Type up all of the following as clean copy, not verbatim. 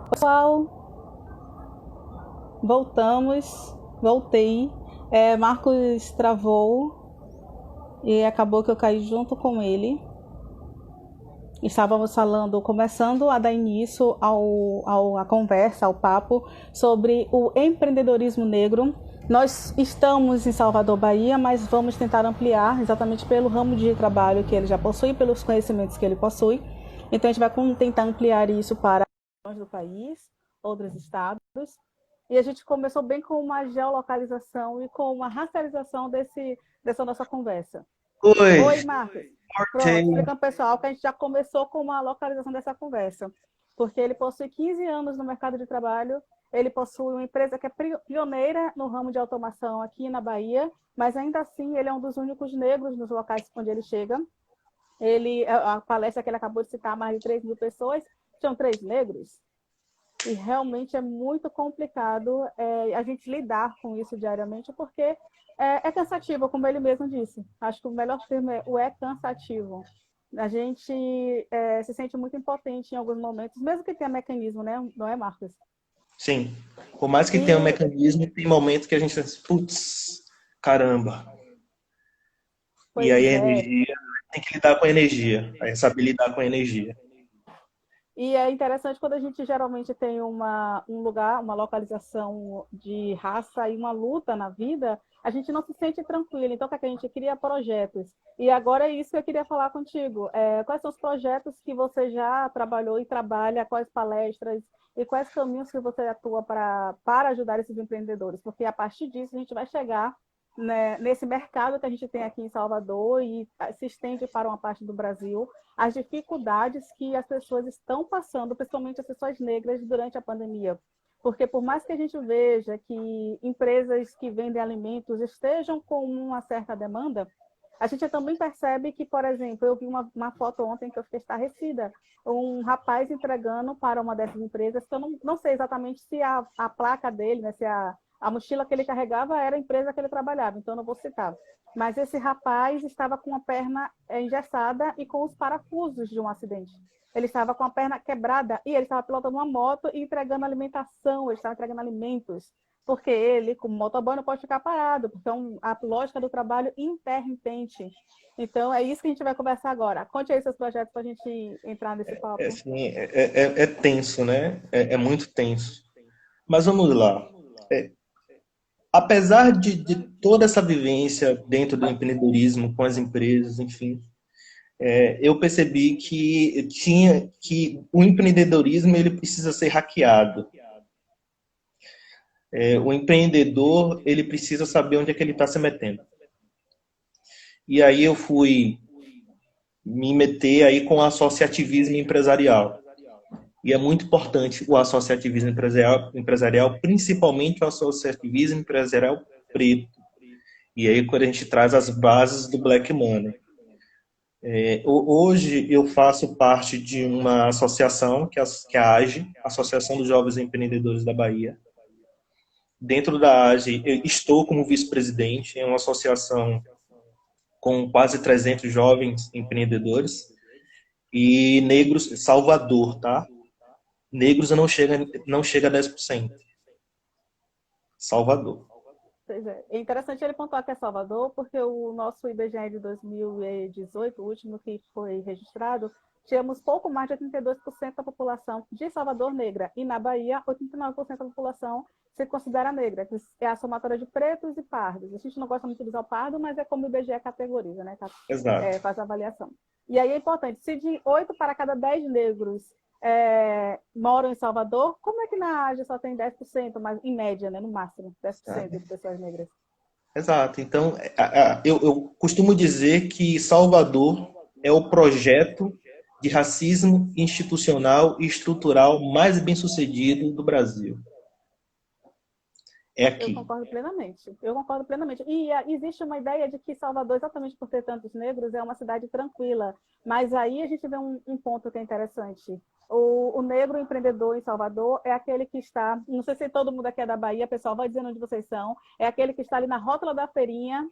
Pessoal, voltei. Marcos travou e acabou que eu caí junto com ele. Estávamos falando, começando a dar início à conversa, ao papo sobre o empreendedorismo negro. Nós estamos em Salvador, Bahia, mas vamos tentar ampliar exatamente pelo ramo de trabalho que ele já possui, pelos conhecimentos que ele possui. Então, a gente vai tentar ampliar isso para regiões do país, outros estados. E a gente começou bem com uma geolocalização e com uma racialização dessa nossa conversa. Oi, Oi, Marcos. Pronto, Jay. explicando ao pessoal que a gente já começou com uma localização dessa conversa. Porque ele possui 15 anos no mercado de trabalho, ele possui uma empresa que é pioneira no ramo de automação aqui na Bahia, mas ainda assim ele é um dos únicos negros nos locais onde ele chega. A palestra que ele acabou de citar, mais de 3 mil pessoas, tinham 3 negros. E realmente é muito complicado a gente lidar com isso diariamente, porque é cansativo, como ele mesmo disse. Acho que o melhor termo é cansativo. A gente se sente muito impotente em alguns momentos, mesmo que tenha mecanismo, né? Não é, Marcos? Sim, por mais que tenha um E, mecanismo, tem momentos que a gente pensa, putz, caramba. E aí a pois é, energia, tem que lidar com a energia, aí saber lidar com a energia. E é interessante quando a gente geralmente tem um lugar, uma localização de raça e uma luta na vida, a gente não se sente tranquilo. Então, o que é que a gente cria? Projetos. E agora é isso que eu queria falar contigo. Quais são os projetos que você já trabalhou e trabalha, quais palestras e quais caminhos que você atua para ajudar esses empreendedores? Porque a partir disso a gente vai chegar, né, nesse mercado que a gente tem aqui em Salvador e se estende para uma parte do Brasil, as dificuldades que as pessoas estão passando, principalmente as pessoas negras, durante a pandemia. Porque por mais que a gente veja que empresas que vendem alimentos estejam com uma certa demanda, a gente também percebe que, por exemplo, eu vi uma foto ontem que eu fiquei estarrecida, um rapaz entregando para uma dessas empresas, que eu não sei exatamente se a placa dele, né, se a mochila que ele carregava era a empresa que ele trabalhava, então não vou citar. Mas esse rapaz estava com a perna engessada e com os parafusos de um acidente. Ele estava com a perna quebrada e ele estava pilotando uma moto e entregando alimentação, ele estava entregando alimentos. Porque ele, como motoboy, não pode ficar parado, porque a lógica do trabalho intermitente. Então, é isso que a gente vai conversar agora. Conte aí seus projetos para a gente entrar nesse papo. Assim, é tenso, né? É muito tenso. Mas vamos lá. É, apesar de toda essa vivência dentro do empreendedorismo, com as empresas, enfim, eu percebi que o empreendedorismo ele precisa ser hackeado. O empreendedor ele precisa saber onde é que ele está se metendo. E aí eu fui me meter aí com o associativismo empresarial. E é muito importante o associativismo empresarial, principalmente o associativismo empresarial preto. E aí quando a gente traz as bases do Black Money. Hoje eu faço parte de uma associação, que é a AGE, Associação dos Jovens Empreendedores da Bahia. Dentro da AGE, eu estou como vice-presidente, é uma associação com quase 300 jovens empreendedores e negros, Salvador, tá? Negros não chega a 10%. Salvador. Pois é. É interessante ele pontuar que é Salvador, porque o nosso IBGE de 2018, o último que foi registrado, tínhamos pouco mais de 82% da população de Salvador negra. E na Bahia, 89% da população se considera negra, que é a somatória de pretos e pardos. A gente não gosta muito de usar o pardo, mas é como o IBGE categoriza, né? Exato. Faz a avaliação. E aí é importante, se de 8 para cada 10 negros moram em Salvador, como é que na Ásia só tem 10%, mas em média, né, no máximo, 10% de pessoas negras? Exato. Então, eu costumo dizer que Salvador é o projeto de racismo institucional e estrutural mais bem sucedido do Brasil. É Eu aqui. concordo plenamente. Eu concordo plenamente. E existe uma ideia de que Salvador, exatamente por ter tantos negros, é uma cidade tranquila. Mas aí a gente vê um ponto que é interessante. O negro empreendedor em Salvador é aquele que está, não sei se todo mundo aqui é da Bahia, pessoal, vai dizendo onde vocês são, é aquele que está ali na rótula da feirinha,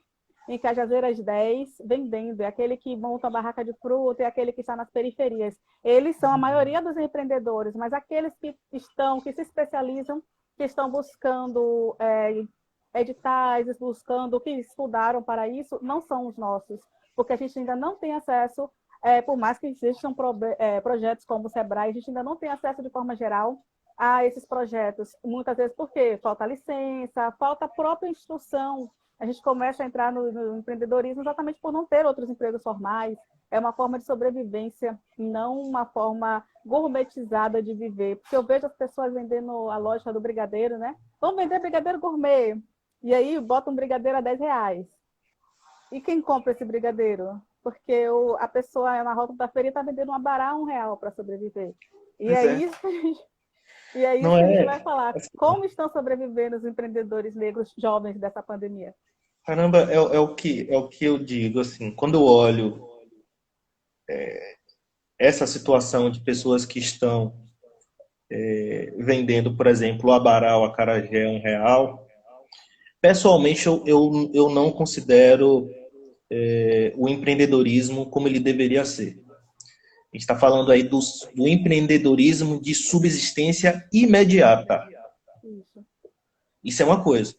em Cajazeiras 10 vendendo, é aquele que monta a barraca de fruta, é aquele que está nas periferias. Eles são a maioria dos empreendedores, mas aqueles que se especializam, que estão buscando editais, buscando, que estudaram para isso, não são os nossos, porque a gente ainda não tem acesso, por mais que existam projetos como o Sebrae, a gente ainda não tem acesso de forma geral a esses projetos, muitas vezes porque falta licença, falta a própria instrução. A gente começa a entrar no empreendedorismo exatamente por não ter outros empregos formais. É uma forma de sobrevivência, não uma forma gourmetizada de viver. Porque eu vejo as pessoas vendendo a lógica do brigadeiro, né? Vamos vender brigadeiro gourmet. E aí bota um brigadeiro a R$ 10. E quem compra esse brigadeiro? Porque a pessoa na rota da feira está vendendo uma bará R$ 1 para sobreviver. E Pois é é. isso e é isso Não que a gente é. vai falar. Como estão sobrevivendo os empreendedores negros jovens dessa pandemia? Caramba, é o que eu digo, assim, quando eu olho essa situação de pessoas que estão vendendo, por exemplo, o abará, o acarajé R$ 1, pessoalmente eu não considero o empreendedorismo como ele deveria ser. A gente está falando aí do empreendedorismo de subsistência imediata. Isso. Isso é uma coisa.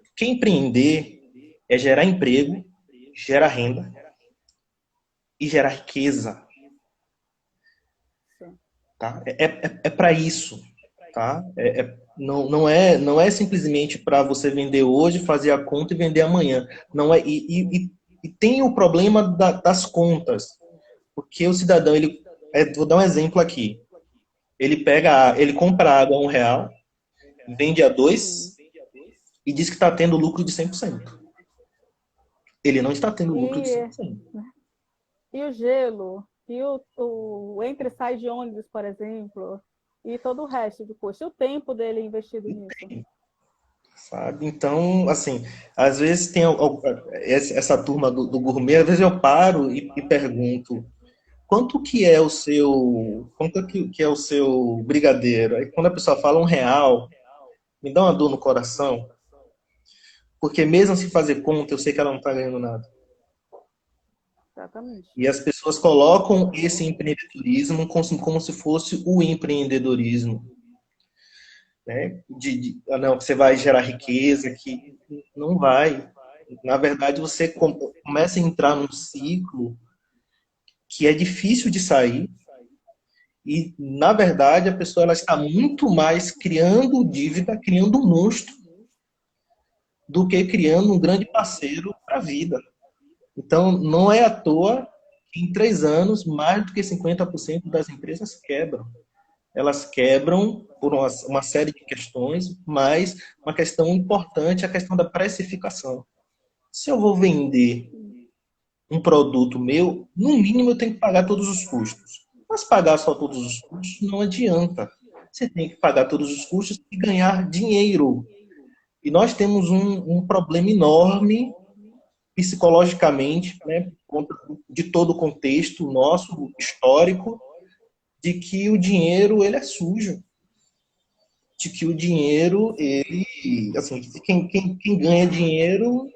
Porque empreender é gerar emprego, gerar renda e gerar riqueza. Sim. Tá? É para isso. Tá? Não é simplesmente para você vender hoje, fazer a conta e vender amanhã. Não é, e tem o problema das contas. Porque o cidadão, vou dar um exemplo aqui. Ele compra água a R$ 1, vende a Sim. 2 e diz que está tendo lucro de 100%. Ele não está tendo lucro de E, 100%. e o gelo, e o entre e sai de ônibus, por exemplo, e todo o resto do custo, e o tempo dele investido nisso. Sabe? Então, assim, às vezes tem essa turma do gourmet, às vezes eu paro e pergunto quanto que é o seu brigadeiro? Aí quando a pessoa fala R$ 1, me dá uma dor no coração, porque mesmo se fazer conta, eu sei que ela não está ganhando nada. Exatamente. E as pessoas colocam esse empreendedorismo como se fosse o empreendedorismo, né? Não, você vai gerar riqueza, que não vai. Na verdade, você começa a entrar num ciclo que é difícil de sair e, na verdade, a pessoa ela está muito mais criando dívida, criando um monstro, do que criando um grande parceiro para a vida. Então, não é à toa que em 3 anos, mais do que 50% das empresas quebram. Elas quebram por uma série de questões, mas uma questão importante é a questão da precificação. Se eu vou vender um produto meu, no mínimo eu tenho que pagar todos os custos. Mas pagar só todos os custos não adianta. Você tem que pagar todos os custos e ganhar dinheiro. E nós temos um problema enorme psicologicamente, né, por conta de todo o contexto nosso, histórico, de que o dinheiro ele é sujo. De que o dinheiro, ele, assim, quem ganha dinheiro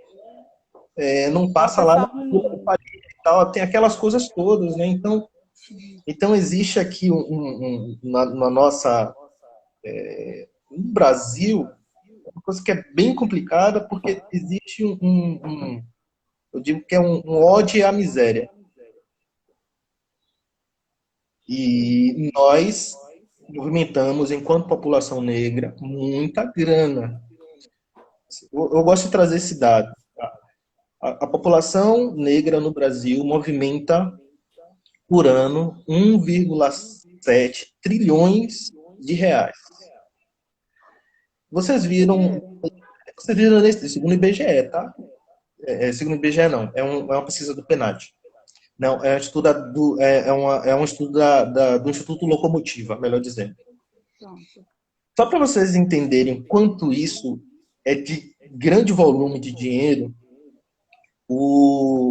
não Só passa lá na pensar rua, ruim. e tal, tem aquelas coisas todas, né? Então existe aqui na nossa, no Brasil, uma coisa que é bem complicada, porque existe eu digo que é um ódio à miséria. E nós movimentamos, enquanto população negra, muita grana. Eu gosto de trazer esse dado. A população negra no Brasil movimenta por ano 1,7 trilhões de reais. Vocês Muito viram, dinheiro. vocês viram nesse, segundo o IBGE, tá? Segundo o IBGE não, é uma pesquisa do PNAD. Não, é um estudo, é um estudo do Instituto Locomotiva, melhor dizendo. Pronto. Só para vocês entenderem quanto isso é de grande volume de dinheiro,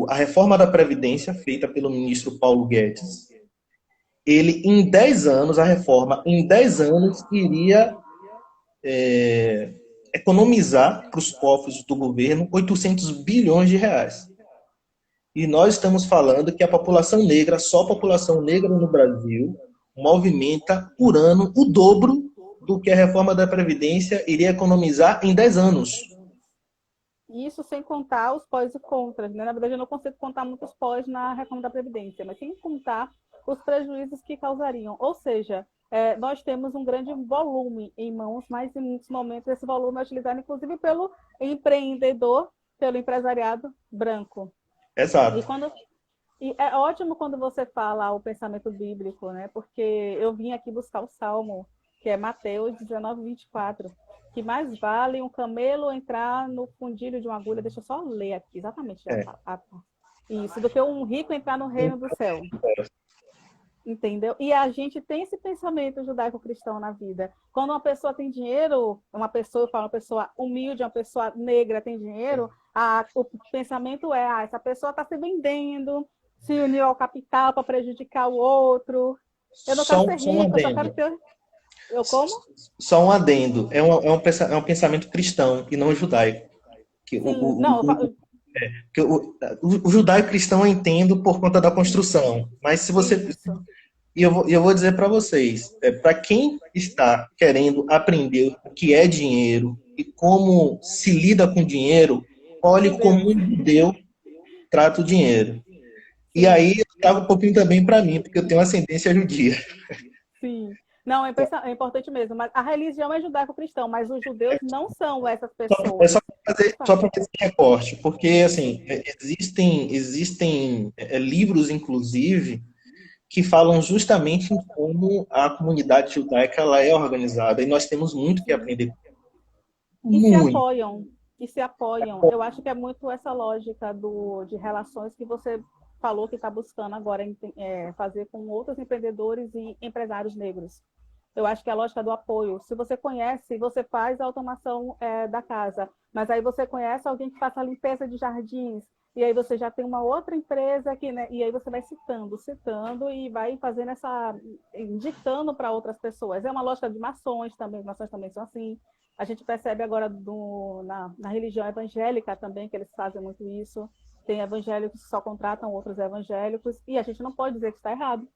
a reforma da Previdência, feita pelo ministro Paulo Guedes, ele, em 10 anos, a reforma, em 10 anos, iria economizar para os cofres do governo 800 bilhões de reais. E nós estamos falando que a população negra, só a população negra no Brasil, movimenta por ano o dobro do que a reforma da Previdência iria economizar em 10 anos. Isso sem contar os pós e contras, né? Na verdade, eu não consigo contar muitos pós na reforma da Previdência, mas sem contar os prejuízos que causariam. Ou seja, nós temos um grande volume em mãos, mas em muitos momentos esse volume é utilizado, inclusive, pelo empreendedor, pelo empresariado branco. Exato. E é ótimo quando você fala o pensamento bíblico, né? Porque eu vim aqui buscar o Salmo, que é Mateus 19, 24, que mais vale um camelo entrar no fundilho de uma agulha, deixa eu só ler aqui, exatamente, isso, do que um rico entrar no reino do céu. Entendeu? E a gente tem esse pensamento judaico-cristão na vida. Quando uma pessoa tem dinheiro, uma pessoa humilde, uma pessoa negra tem dinheiro, o pensamento é, essa pessoa está se vendendo, se uniu ao capital para prejudicar o outro. Eu não quero ser rico, eu só quero ter... Eu como? Só um adendo. É um pensamento cristão e não judaico. O judaico-cristão eu entendo por conta da construção. Mas se você... Isso. E eu vou dizer para vocês, para quem está querendo aprender o que é dinheiro e como se lida com dinheiro, olhe como um judeu trata o dinheiro. E aí eu trago um pouquinho também para mim, porque eu tenho ascendência judia. Sim. Não, é importante mesmo. Mas a religião é judaico-cristão, mas os judeus não são essas pessoas. Só para fazer esse recorte, porque assim, existem livros, inclusive, que falam justamente em como a comunidade judaica ela é organizada, e nós temos muito que aprender. E se apoiam. Eu acho que é muito essa lógica de relações que você falou que está buscando agora fazer com outros empreendedores e empresários negros. Eu acho que é a lógica do apoio. Se você conhece, você faz a automação da casa, mas aí você conhece alguém que faça a limpeza de jardins, e aí você já tem uma outra empresa que, né, e aí você vai citando e vai fazendo indicando para outras pessoas. É uma lógica de maçons também são assim. A gente percebe agora na religião evangélica também que eles fazem muito isso. Tem evangélicos que só contratam outros evangélicos, e a gente não pode dizer que está errado.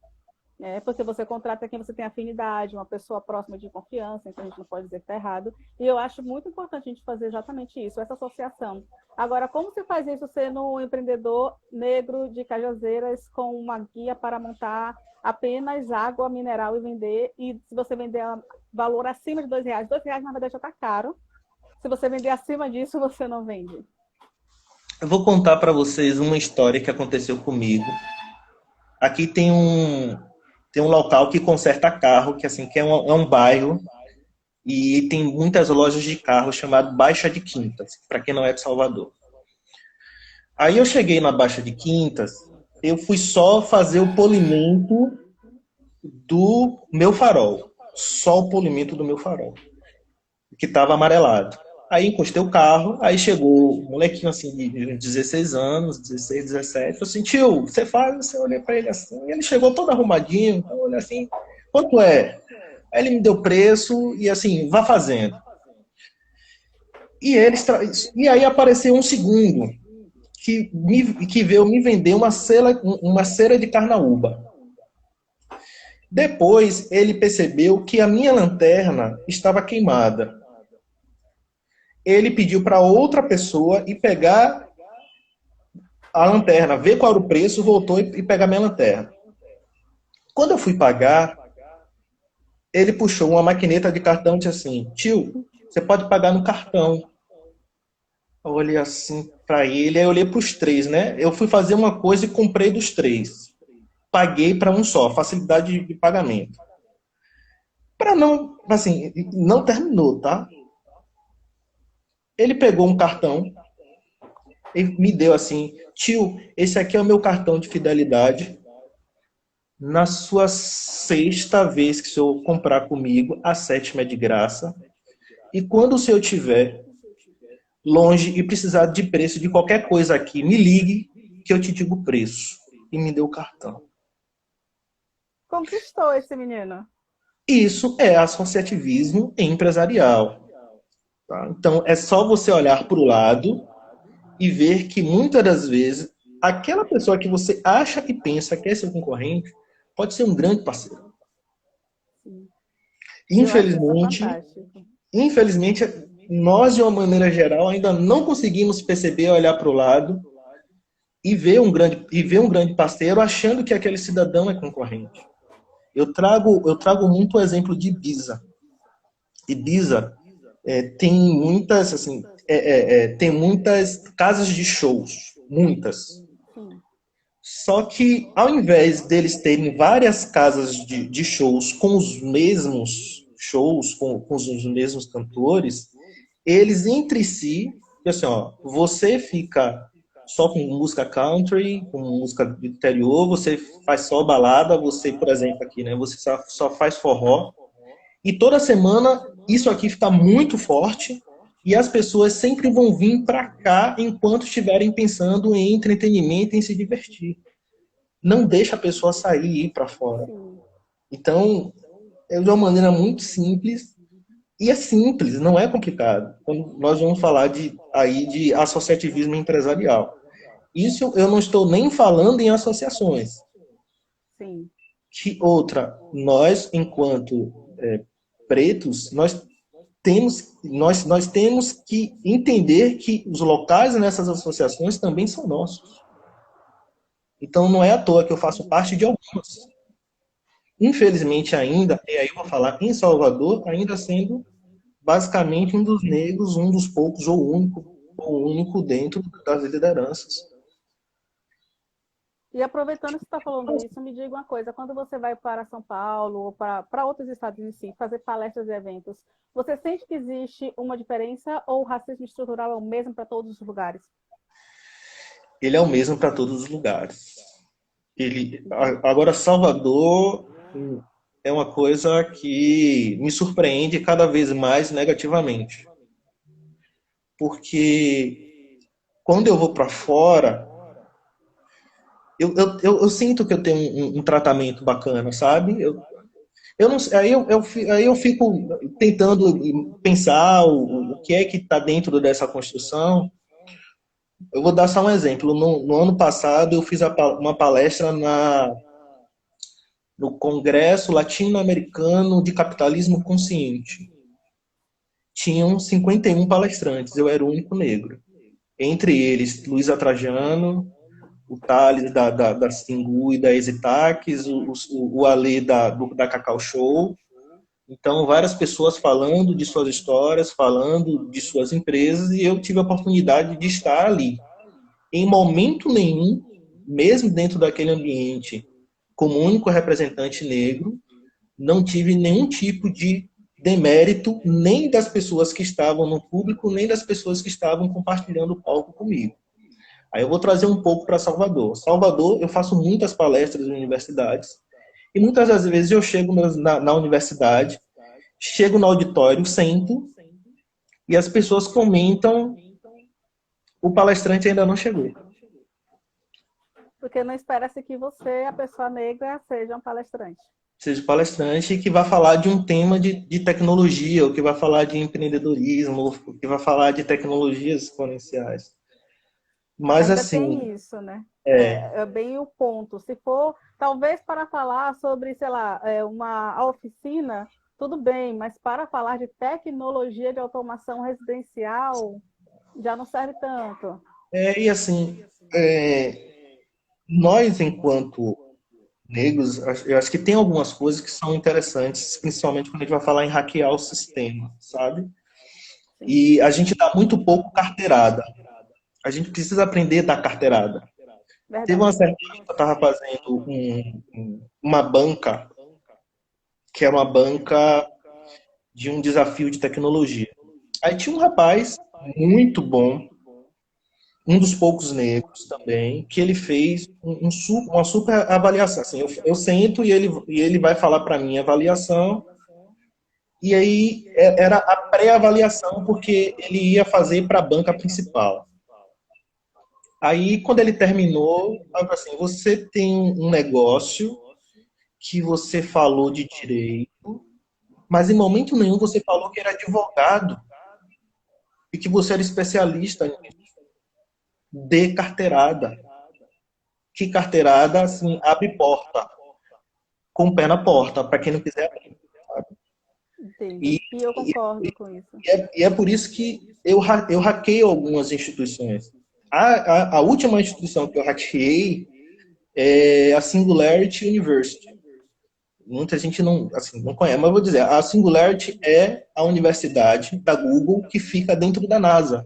Porque você contrata quem você tem afinidade, uma pessoa próxima de confiança, então a gente não pode dizer que está errado. E eu acho muito importante a gente fazer exatamente isso, essa associação. Agora, como se faz isso sendo um empreendedor negro de Cajazeiras com uma guia para montar apenas água mineral e vender, e se você vender a valor acima de R$ 2, R$ 2 na verdade já está caro. Se você vender acima disso, você não vende. Eu vou contar para vocês uma história que aconteceu comigo. Aqui tem um local que conserta carro, que é um bairro, e tem muitas lojas de carro chamado Baixa de Quintas, para quem não é de Salvador. Aí eu cheguei na Baixa de Quintas, eu fui só fazer o polimento do meu farol. Só o polimento do meu farol, que estava amarelado. Aí encostei o carro, aí chegou um molequinho assim de 16 anos, 16, 17. Eu assim, tio, você faz? Eu olhei para ele assim, ele chegou todo arrumadinho, então eu olhei assim, quanto é? Aí ele me deu preço e assim, vá fazendo. E aí apareceu um segundo que veio me vender uma cera de carnaúba. Depois ele percebeu que a minha lanterna estava queimada. Ele pediu para outra pessoa ir pegar a lanterna, ver qual era o preço, voltou e pegar minha lanterna. Quando eu fui pagar, ele puxou uma maquineta de cartão e disse assim, tio, você pode pagar no cartão. Eu olhei assim para ele, aí eu olhei para os três, né? Eu fui fazer uma coisa e comprei dos três. Paguei para um só, facilidade de pagamento. Para não, assim, não terminou, tá? Ele pegou um cartão e me deu assim, tio, esse aqui é o meu cartão de fidelidade. Na sua 6ª vez que o senhor comprar comigo, a 7ª é de graça. E quando o senhor estiver longe e precisar de preço de qualquer coisa aqui, me ligue que eu te digo o preço. E me deu o cartão. Conquistou esse menino. Isso é associativismo empresarial. Tá? Então, é só você olhar para o lado e ver que muitas das vezes aquela pessoa que você acha e pensa que é seu concorrente pode ser um grande parceiro. Sim. Eu acho isso Infelizmente, fantástico. infelizmente, nós, de uma maneira geral, ainda não conseguimos perceber, olhar para o lado e ver um grande parceiro achando que aquele cidadão é concorrente. Eu trago muito o exemplo de Ibiza. Ibiza tem muitas, assim, tem muitas casas de shows, muitas. Sim, Só que, ao invés deles terem várias casas de shows com os mesmos shows, com os mesmos cantores, eles entre si, assim, ó, você fica só com música country, com música do interior, você faz só balada, você, por exemplo, aqui, né, você só faz forró, e toda semana isso aqui fica muito forte, e as pessoas sempre vão vir para cá enquanto estiverem pensando em entretenimento, em se divertir. Não deixa a pessoa sair e ir para fora. sim. Então, é de uma maneira muito simples, e é simples, não é complicado. Quando nós vamos falar de associativismo empresarial. Isso eu não estou nem falando em associações. Sim. Que outra, nós, enquanto pretos, nós temos que entender que os locais nessas associações também são nossos. Então, não é à toa que eu faço parte de algumas. Infelizmente ainda, e aí eu vou falar em Salvador, ainda sendo basicamente um dos negros, um dos poucos ou único dentro das lideranças. E aproveitando que você está falando isso, me diga uma coisa: quando você vai para São Paulo ou para outros estados em si, fazer palestras e eventos, você sente que existe uma diferença ou o racismo estrutural é o mesmo para todos os lugares? Ele é o mesmo para todos os lugares. Agora, Salvador é uma coisa que me surpreende cada vez mais negativamente. Porque quando eu vou para fora, eu sinto que eu tenho um tratamento bacana, sabe? Eu não, aí eu fico tentando pensar o que é que está dentro dessa construção. Eu vou dar só um exemplo. No ano passado, eu fiz uma palestra no Congresso Latino-Americano de Capitalismo Consciente. Tinham 51 palestrantes, eu era o único negro. Entre eles, Luiz Atrajano, o Thales da Singu e da Exitaques, o Ale da Cacau Show. Então, várias pessoas falando de suas histórias, falando de suas empresas, e eu tive a oportunidade de estar ali. Em momento nenhum, mesmo dentro daquele ambiente, como único representante negro, não tive nenhum tipo de demérito, nem das pessoas que estavam no público, nem das pessoas que estavam compartilhando o palco comigo. Aí eu vou trazer um pouco para Salvador. Salvador, eu faço muitas palestras em universidades, e muitas das vezes eu chego na universidade, chego no auditório, sento, e as pessoas comentam, o palestrante ainda não chegou. Porque não espera-se que você, a pessoa negra, seja um palestrante. Seja palestrante que vai falar de um tema de tecnologia, ou que vai falar de empreendedorismo, ou que vai falar de tecnologias exponenciais. Mas Ainda assim, tem isso, né? É bem o ponto. Se for, talvez para falar sobre, sei lá, uma oficina, tudo bem, mas para falar de tecnologia de automação residencial, já não serve tanto. e assim, nós enquanto negros, eu acho que tem algumas coisas que são interessantes, principalmente quando a gente vai falar em hackear o sistema, sabe? Sim, E a gente dá muito pouco carteirada. A gente precisa aprender a dar carteirada. Teve uma verdade. certa vez que eu estava fazendo uma banca, que era uma banca de um desafio de tecnologia. Aí tinha um rapaz muito bom, um dos poucos negros também, que ele fez uma super avaliação. Assim, eu sento e ele vai falar para mim a avaliação, e aí era a pré-avaliação, porque ele ia fazer para a banca principal. Aí, quando ele terminou, eu falei assim, você tem um negócio que você falou de direito, mas em momento nenhum você falou que era advogado. e que você era especialista nisso. Dê carteirada. Que carteirada, assim, abre porta, com o pé na porta, para quem não quiser abrir. Sabe? Entendi. E, E eu concordo com isso. e é por isso que eu hackeio algumas instituições. A última instituição que eu hackeei é a Singularity University. Muita gente não, assim, não conhece, mas eu vou dizer, a Singularity é a universidade da Google que fica dentro da NASA.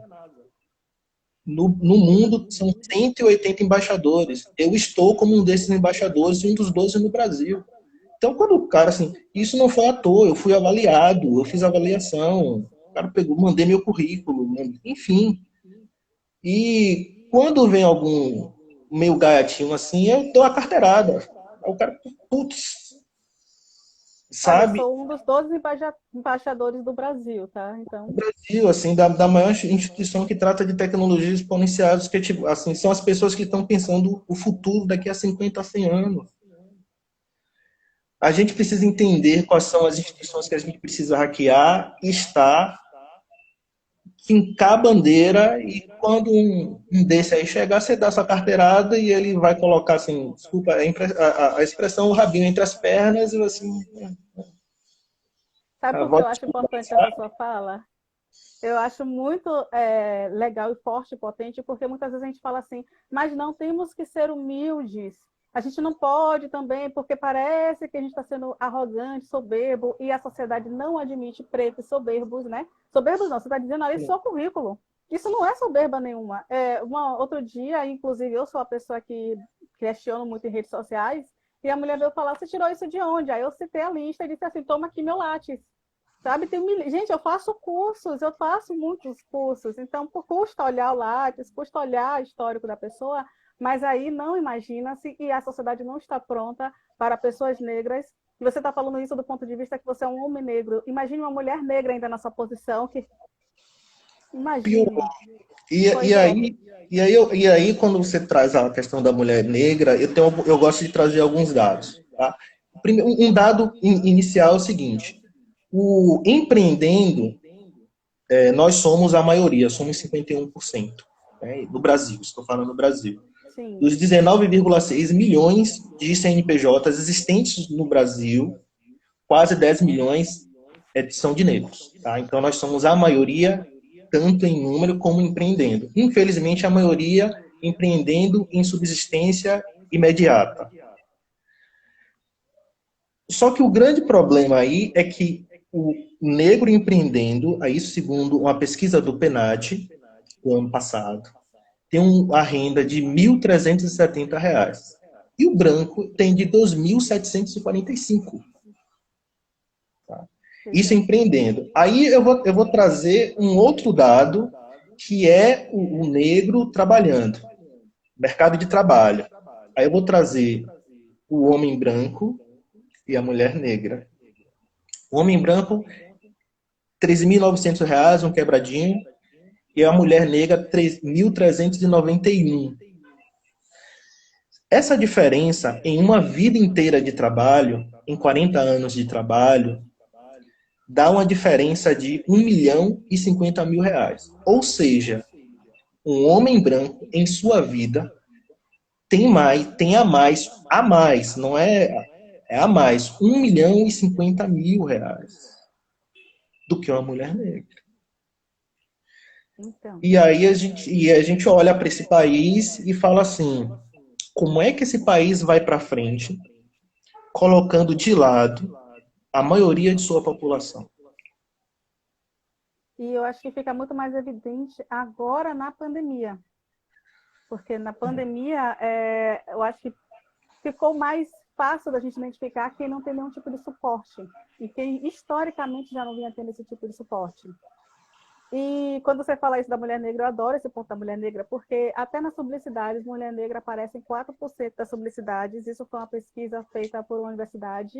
No mundo são 180 embaixadores. Eu estou como um desses embaixadores e um dos 12 no Brasil. Então, quando o cara, assim, isso não foi à toa, eu fui avaliado, eu fiz avaliação, o cara pegou, mandei meu currículo, enfim. E quando vem algum meio gaiatinho assim, eu dou a carteirada. Aí o cara, putz, Olha, eu sabe? sou um dos 12 embaixadores do Brasil, tá? Então, Brasil, assim, da maior instituição que trata de tecnologias exponenciais, que tipo, assim, são as pessoas que estão pensando o futuro daqui a 50, a 100 anos. A gente precisa entender quais são as instituições que a gente precisa hackear e estar, fincar a bandeira, e quando um desse aí chegar, você dá sua carteirada e ele vai colocar, assim, desculpa a expressão, o rabinho entre as pernas e assim, sabe a por que eu voz. acho importante essa sua fala? Eu acho muito legal e forte e potente, porque muitas vezes a gente fala assim, mas não temos que ser humildes. A gente não pode também, porque parece que a gente está sendo arrogante, soberbo, e a sociedade não admite pretos soberbos, né? Soberbos não, você está dizendo ali só currículo. Isso não é soberba nenhuma. Outro dia, inclusive, eu sou a pessoa que questiono muito em redes sociais, e a mulher veio falar, você tirou isso de onde? Aí eu citei a lista e disse assim, toma aqui meu lápis. Sabe, gente, eu faço cursos, eu faço muitos cursos, então custa olhar o Lattes, custa olhar o histórico da pessoa, mas aí não imagina-se e a sociedade não está pronta para pessoas negras. E você está falando isso do ponto de vista que você é um homem negro. Imagine uma mulher negra ainda na sua posição, que Pior. imagine. E, Pois e é. aí, e aí, quando você traz a questão da mulher negra, eu gosto de trazer alguns dados. Tá? Um dado inicial é o seguinte: o empreendendo, nós somos a maioria, somos 51%, né, no Brasil, estou falando do Brasil. Sim. Dos 19,6 milhões de CNPJs existentes no Brasil, quase 10 milhões são de negros. Tá? Então, nós somos a maioria, tanto em número como empreendendo. Infelizmente, a maioria empreendendo em subsistência imediata. Só que o grande problema aí é que o negro empreendendo, aí segundo uma pesquisa do PNAD, do ano passado, tem uma renda de R$ 1.370. E o branco tem de 2.745. Tá? Pois Isso é. empreendendo. Aí eu vou trazer um outro dado, que é o negro trabalhando, mercado de trabalho. Aí eu vou trazer o homem branco e a mulher negra. O homem branco, R$ 3.900, um quebradinho, e a mulher negra, 3.391. Essa diferença em uma vida inteira de trabalho, em 40 anos de trabalho, dá uma diferença de R$ 1.050.000. Ou seja, um homem branco em sua vida a mais, não é a mais, R$ 1.050.000 do que uma mulher negra. Então, E aí a gente olha para esse país e fala assim, como é que esse país vai para frente, colocando de lado a maioria de sua população? e eu acho que fica muito mais evidente agora na pandemia, porque na pandemia eu acho que ficou mais fácil da gente identificar quem não tem nenhum tipo de suporte e quem historicamente já não vinha tendo esse tipo de suporte. E quando você fala isso da mulher negra, eu adoro esse ponto da mulher negra, porque até nas publicidades, mulher negra aparece em 4% das publicidades. Isso foi uma pesquisa feita por uma universidade.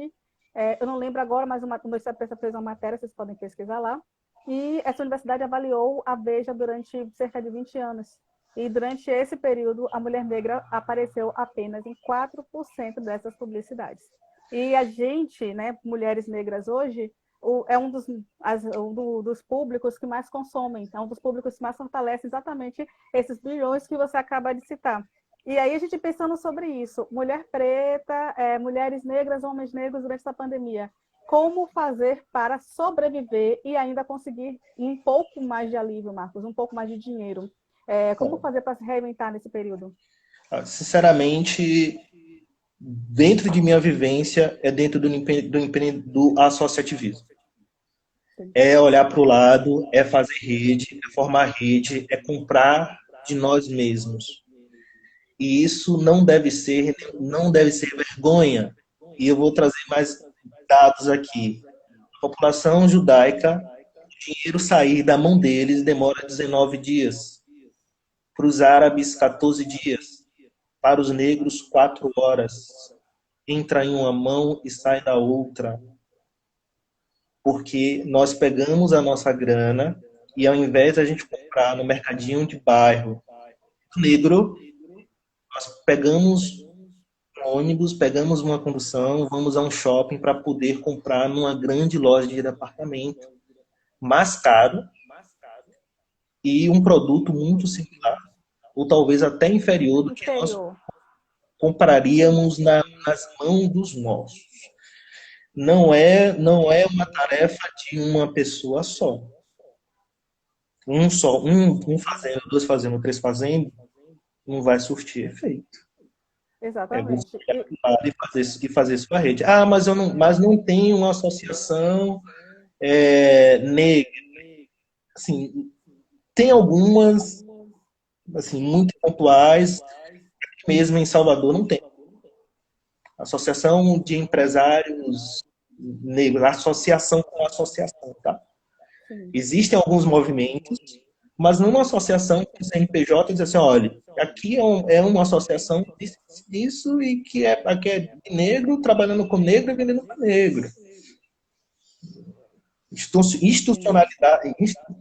Eu não lembro agora, mas uma universidade fez uma matéria, vocês podem pesquisar lá. E essa universidade avaliou a Veja durante cerca de 20 anos. E durante esse período, a mulher negra apareceu apenas em 4% dessas publicidades. E a gente, né, mulheres negras hoje, é dos públicos que mais consomem, é um dos públicos que mais fortalece exatamente esses bilhões que você acaba de citar. E aí a gente pensando sobre isso, mulher preta, mulheres negras, homens negros durante essa pandemia, como fazer para sobreviver e ainda conseguir um pouco mais de alívio, Marcos, um pouco mais de dinheiro? Como fazer para se reinventar nesse período? Sinceramente, dentro de minha vivência, é dentro do associativismo. É olhar para o lado, é fazer rede, é formar rede, é comprar de nós mesmos. E isso não deve ser vergonha. E eu vou trazer mais dados aqui. A população judaica, o dinheiro sair da mão deles demora 19 dias. Para os árabes, 14 dias. Para os negros, 4 horas. Entra em uma mão e sai da outra. Porque nós pegamos a nossa grana e ao invés de a gente comprar no mercadinho de bairro negro, nós pegamos um ônibus, pegamos uma condução, vamos a um shopping para poder comprar numa grande loja de departamento mais caro e um produto muito similar, ou talvez até inferior do que nós compraríamos nas mãos dos nossos. Não é uma tarefa de uma pessoa só. Um fazendo, dois fazendo, três fazendo, não vai surtir efeito. Exatamente. É você fazer sua rede. Ah, mas não tem uma associação negra. Assim, tem algumas, assim, muito pontuais. Mesmo em Salvador não tem. Associação de empresários negros, associação com associação, tá? Existem alguns movimentos, mas não uma associação com o CNPJ diz assim, olha, aqui é uma associação disso e que aqui é negro, trabalhando com negro e vendendo com negro.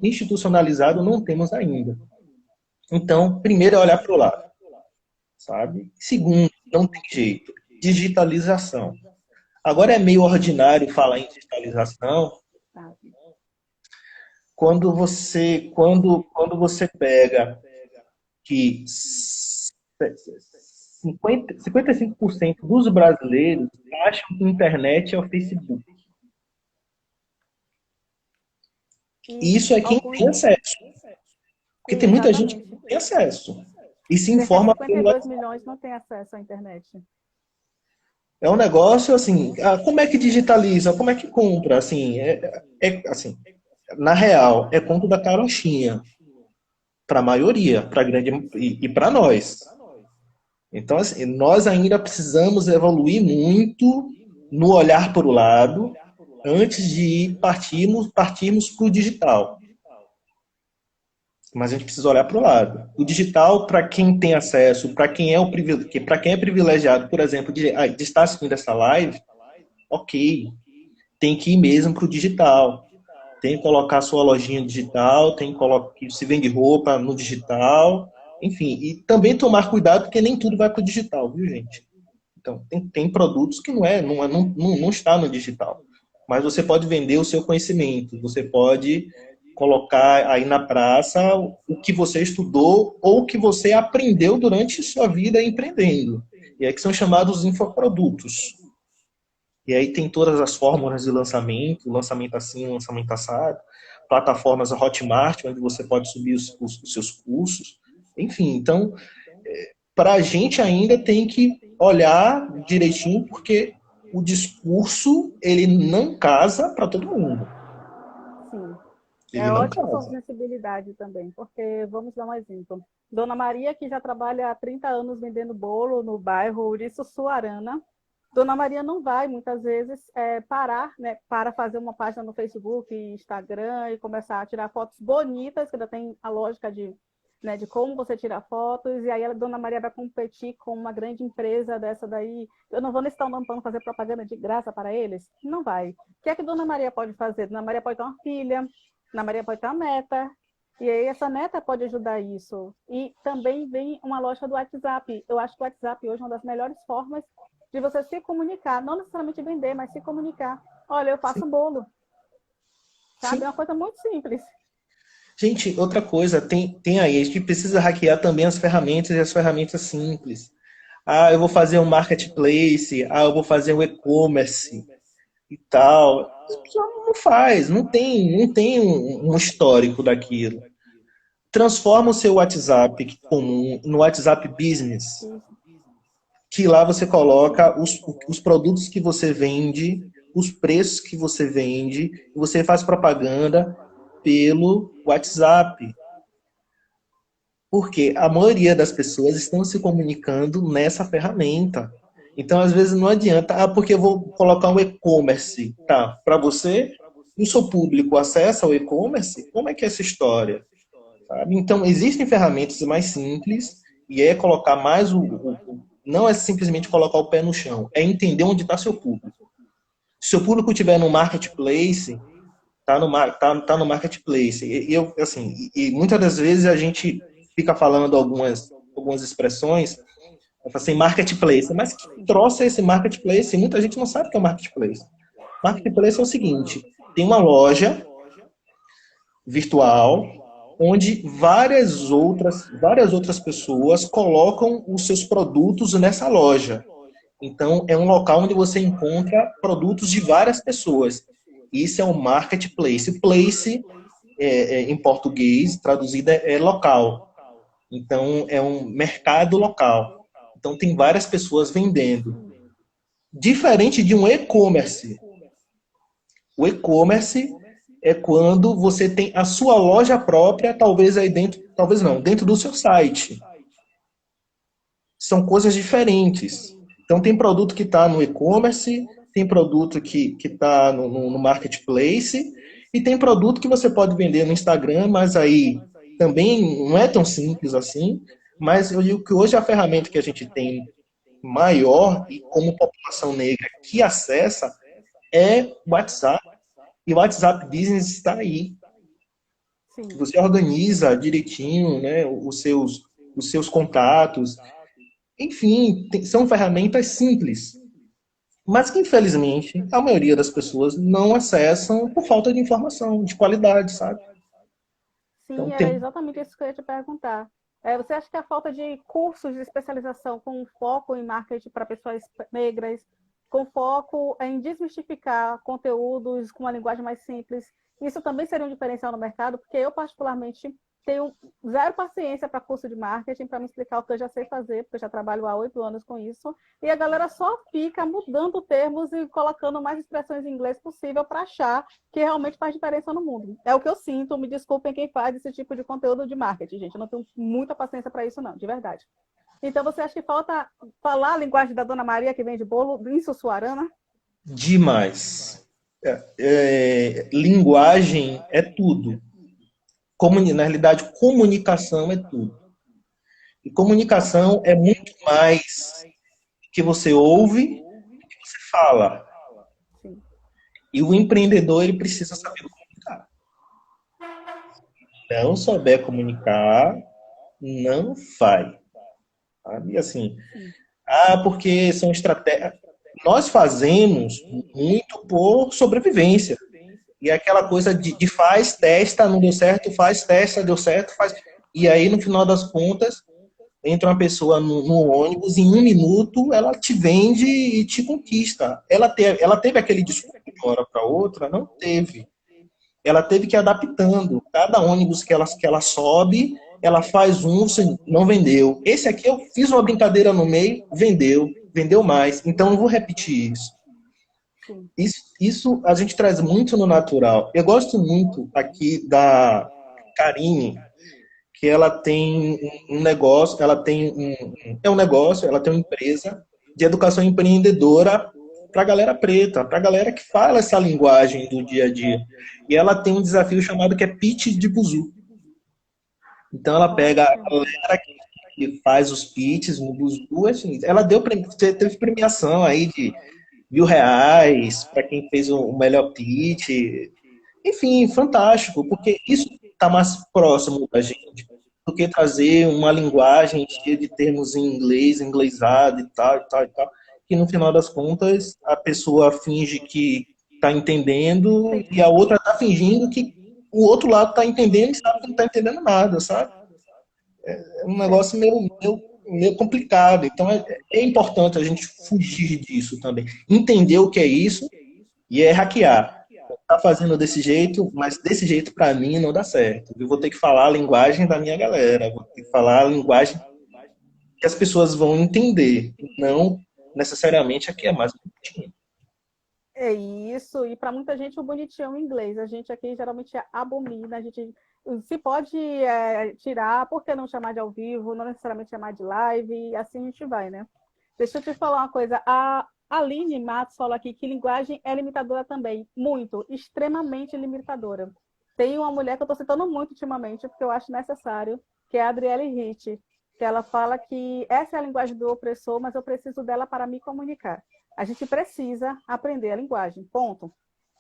Institucionalizado não temos ainda. Então, primeiro é olhar para o lado, sabe? Segundo, não tem jeito, digitalização. Agora é meio ordinário falar em digitalização, quando você pega que 55% dos brasileiros acham que a internet é o Facebook. E isso é quem tem acesso. Porque tem muita gente que não tem acesso. E se informa... 52 milhões não tem acesso à internet. É um negócio assim, como é que digitaliza? Como é que compra? Assim, assim, na real, é conto da carochinha. Para a maioria, para grande e para nós. Então, assim, nós ainda precisamos evoluir muito no olhar para o lado antes de partirmos para o digital. Mas a gente precisa olhar para o lado. O digital, para quem tem acesso, para quem é privilegiado, por exemplo, de estar assistindo essa live, ok, tem que ir mesmo para o digital. Tem que colocar sua lojinha digital, tem que se vende roupa no digital, enfim. E também tomar cuidado, porque nem tudo vai para o digital, viu, gente? Então, tem produtos que não está no digital. Mas você pode vender o seu conhecimento, você pode colocar aí na praça o que você estudou ou o que você aprendeu durante sua vida empreendendo. E aí que são chamados infoprodutos. E aí tem todas as fórmulas de lançamento assim, lançamento assado, plataformas Hotmart, onde você pode subir os seus cursos. Enfim, então, para a gente ainda tem que olhar direitinho, porque o discurso, ele não casa para todo mundo. Sim. Ele é ótima sua sensibilidade também, porque, vamos dar um exemplo. Dona Maria, que já trabalha há 30 anos vendendo bolo no bairro Ouriço Suarana, Dona Maria não vai, muitas vezes, parar, né, para fazer uma página no Facebook, Instagram e começar a tirar fotos bonitas, que ainda tem a lógica de como você tira fotos, e aí a Dona Maria vai competir com uma grande empresa dessa daí. Eu não vou necessitar um nome para fazer propaganda de graça para eles? Não vai. O que é que Dona Maria pode fazer? Dona Maria pode ter uma filha, Dona Maria pode ter uma neta, e aí essa neta pode ajudar isso. E também vem uma lógica do WhatsApp. Eu acho que o WhatsApp hoje é uma das melhores formas de você se comunicar, não necessariamente vender, mas se comunicar. Olha, eu faço bolo. sabe? É Sim. uma coisa muito simples. Gente, outra coisa, tem aí, a gente precisa hackear também as ferramentas e as ferramentas simples. Ah, eu vou fazer um marketplace, ah, eu vou fazer um e-commerce e tal. A pessoa não faz, não tem um histórico daquilo. Transforma o seu WhatsApp comum no WhatsApp Business, Isso. que lá você Sim, coloca os produtos que você vende, os preços que você vende, e você faz propaganda pelo WhatsApp. Porque a maioria das pessoas estão se comunicando nessa ferramenta. Então, às vezes, não adianta, ah, porque eu vou colocar um e-commerce. Tá, para você, e o seu público acessa o e-commerce? Como é que é essa história? Sabe? Então, existem ferramentas mais simples e é colocar mais não é simplesmente colocar o pé no chão, é entender onde está seu público. Se seu público estiver no marketplace, tá no marketplace. Eu, assim, e muitas das vezes a gente fica falando algumas expressões, assim, marketplace, mas que troço é esse marketplace? Muita gente não sabe o que é o marketplace. sim, Marketplace é o seguinte, tem uma loja virtual onde várias outras pessoas colocam os seus produtos nessa loja. Então, é um local onde você encontra produtos de várias pessoas. Isso é um marketplace. Place, em português, traduzido, é local. Então, é um mercado local. Então, tem várias pessoas vendendo. sim. Diferente de um e-commerce. O e-commerce é quando você tem a sua loja própria, talvez aí dentro, talvez não, dentro do seu site. São coisas diferentes. Então, tem produto que está no e-commerce, tem produto que está no marketplace, e tem produto que você pode vender no Instagram, mas aí também não é tão simples assim. Mas eu digo que hoje a ferramenta que a gente tem maior, e como população negra que acessa, é o WhatsApp. E o WhatsApp Business está aí. Sim. Você organiza direitinho, né, os seus contatos. Enfim, são ferramentas simples, mas que infelizmente a maioria das pessoas não acessam por falta de informação, de qualidade, sabe? Então Sim, era tem. exatamente isso que eu ia te perguntar. Você acha que a falta de cursos de especialização com foco em marketing para pessoas negras, com foco em desmistificar conteúdos com uma linguagem mais simples, isso também seria um diferencial no mercado? Porque eu, particularmente, tenho zero paciência para curso de marketing, para me explicar o que eu já sei fazer, porque eu já trabalho há 8 anos com isso, e a galera só fica mudando termos e colocando mais expressões em inglês possível para achar que realmente faz diferença no mundo. É o que eu sinto, me desculpem quem faz esse tipo de conteúdo de marketing, gente. Eu não tenho muita paciência para isso, não, de verdade. Então, você acha que falta falar a linguagem da Dona Maria que vende bolo em Sussuarana? Demais. Linguagem é tudo. Na realidade, comunicação é tudo. E comunicação é muito mais que você ouve do que você fala. Sim, E o empreendedor ele precisa saber comunicar. Não souber comunicar, não vai. Sabe? E assim, sim. porque são estratégias. Nós fazemos muito por sobrevivência. E é aquela coisa de faz, testa, não deu certo, faz, testa, deu certo, faz. E aí, no final das contas, entra uma pessoa no ônibus, em 1 minuto, ela te vende e te conquista. Ela teve aquele discurso de uma hora para outra? Não teve. Ela teve que ir adaptando. Cada ônibus que ela sobe, ela faz um, não vendeu. Esse aqui eu fiz uma brincadeira no meio, vendeu mais. Então não vou repetir isso. Sim. Isso a gente traz muito no natural. Eu gosto muito aqui da Karine, que ela tem um negócio, é um negócio, ela tem uma empresa de educação empreendedora para a galera preta, para a galera que fala essa linguagem do dia a dia. E ela tem um desafio chamado que é pitch de buzu. Então ela pega a Ótimo. galera que faz os pitches no buzu, assim, ela teve premiação aí de R$ 1.000 para quem fez o melhor pitch. Enfim, fantástico, porque isso está mais próximo da gente do que trazer uma linguagem cheia de termos em inglês, inglesado e tal, e tal, e tal, que no final das contas a pessoa finge que tá entendendo Sim. e a outra tá fingindo que o outro lado tá entendendo e sabe que não tá entendendo nada, sabe? É um Sim. negócio meio complicado. Então é importante a gente fugir disso também. Entender o que é isso e é hackear. Tá fazendo desse jeito, mas desse jeito para mim não dá certo. Eu vou ter que falar a linguagem da minha galera, vou ter que falar a linguagem que as pessoas vão entender, não necessariamente a que é mais bonitinho. É isso, e para muita gente o bonitinho é o inglês. A gente aqui geralmente abomina, a gente se pode tirar, por que não chamar de ao vivo, não necessariamente chamar de live, e assim a gente vai, né? Deixa eu te falar uma coisa, a Aline Matos falou aqui que linguagem é limitadora também, muito, extremamente limitadora. Tem uma mulher que eu estou citando muito ultimamente, porque eu acho necessário, que é a Adriele Rich, que ela fala que essa é a linguagem do opressor, mas eu preciso dela para me comunicar. A gente precisa aprender a linguagem, ponto.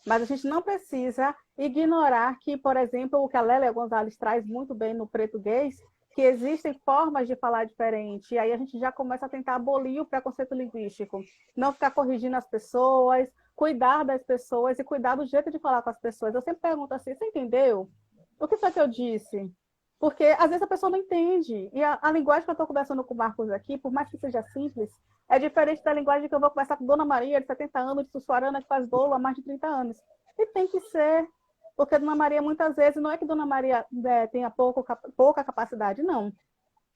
Mas a gente não precisa ignorar que, por exemplo, o que a Lélia Gonzalez traz muito bem no português, que existem formas de falar diferente, e aí a gente já começa a tentar abolir o preconceito linguístico, não ficar corrigindo as pessoas, cuidar das pessoas e cuidar do jeito de falar com as pessoas. Eu sempre pergunto assim, você entendeu? O que foi que eu disse? Porque às vezes a pessoa não entende. E a linguagem que eu estou conversando com o Marcos aqui, por mais que seja simples, é diferente da linguagem que eu vou conversar com Dona Maria, de 70 anos, de Sussuarana, que faz bolo há mais de 30 anos. E tem que ser, porque Dona Maria, muitas vezes, não é que Dona Maria tenha pouca capacidade, não.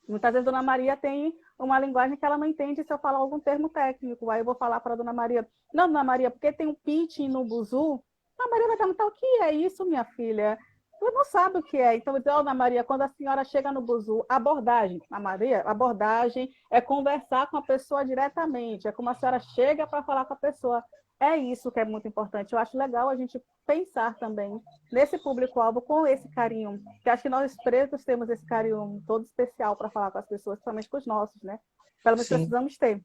Muitas vezes Dona Maria tem uma linguagem que ela não entende se eu falar algum termo técnico. Aí eu vou falar para Dona Maria, não, Dona Maria, porque tem um pitching no buzu? Dona Maria vai perguntar, o que é isso, minha filha? Tu não sabe o que é. Então, eu digo, Dona Maria, quando a senhora chega no buzu, abordagem, a Maria, abordagem é conversar com a pessoa diretamente, é como a senhora chega para falar com a pessoa. É isso que é muito importante. Eu acho legal a gente pensar também nesse público-alvo com esse carinho, que acho que nós pretos temos esse carinho todo especial para falar com as pessoas, principalmente com os nossos, né? Pelo menos Sim, precisamos ter.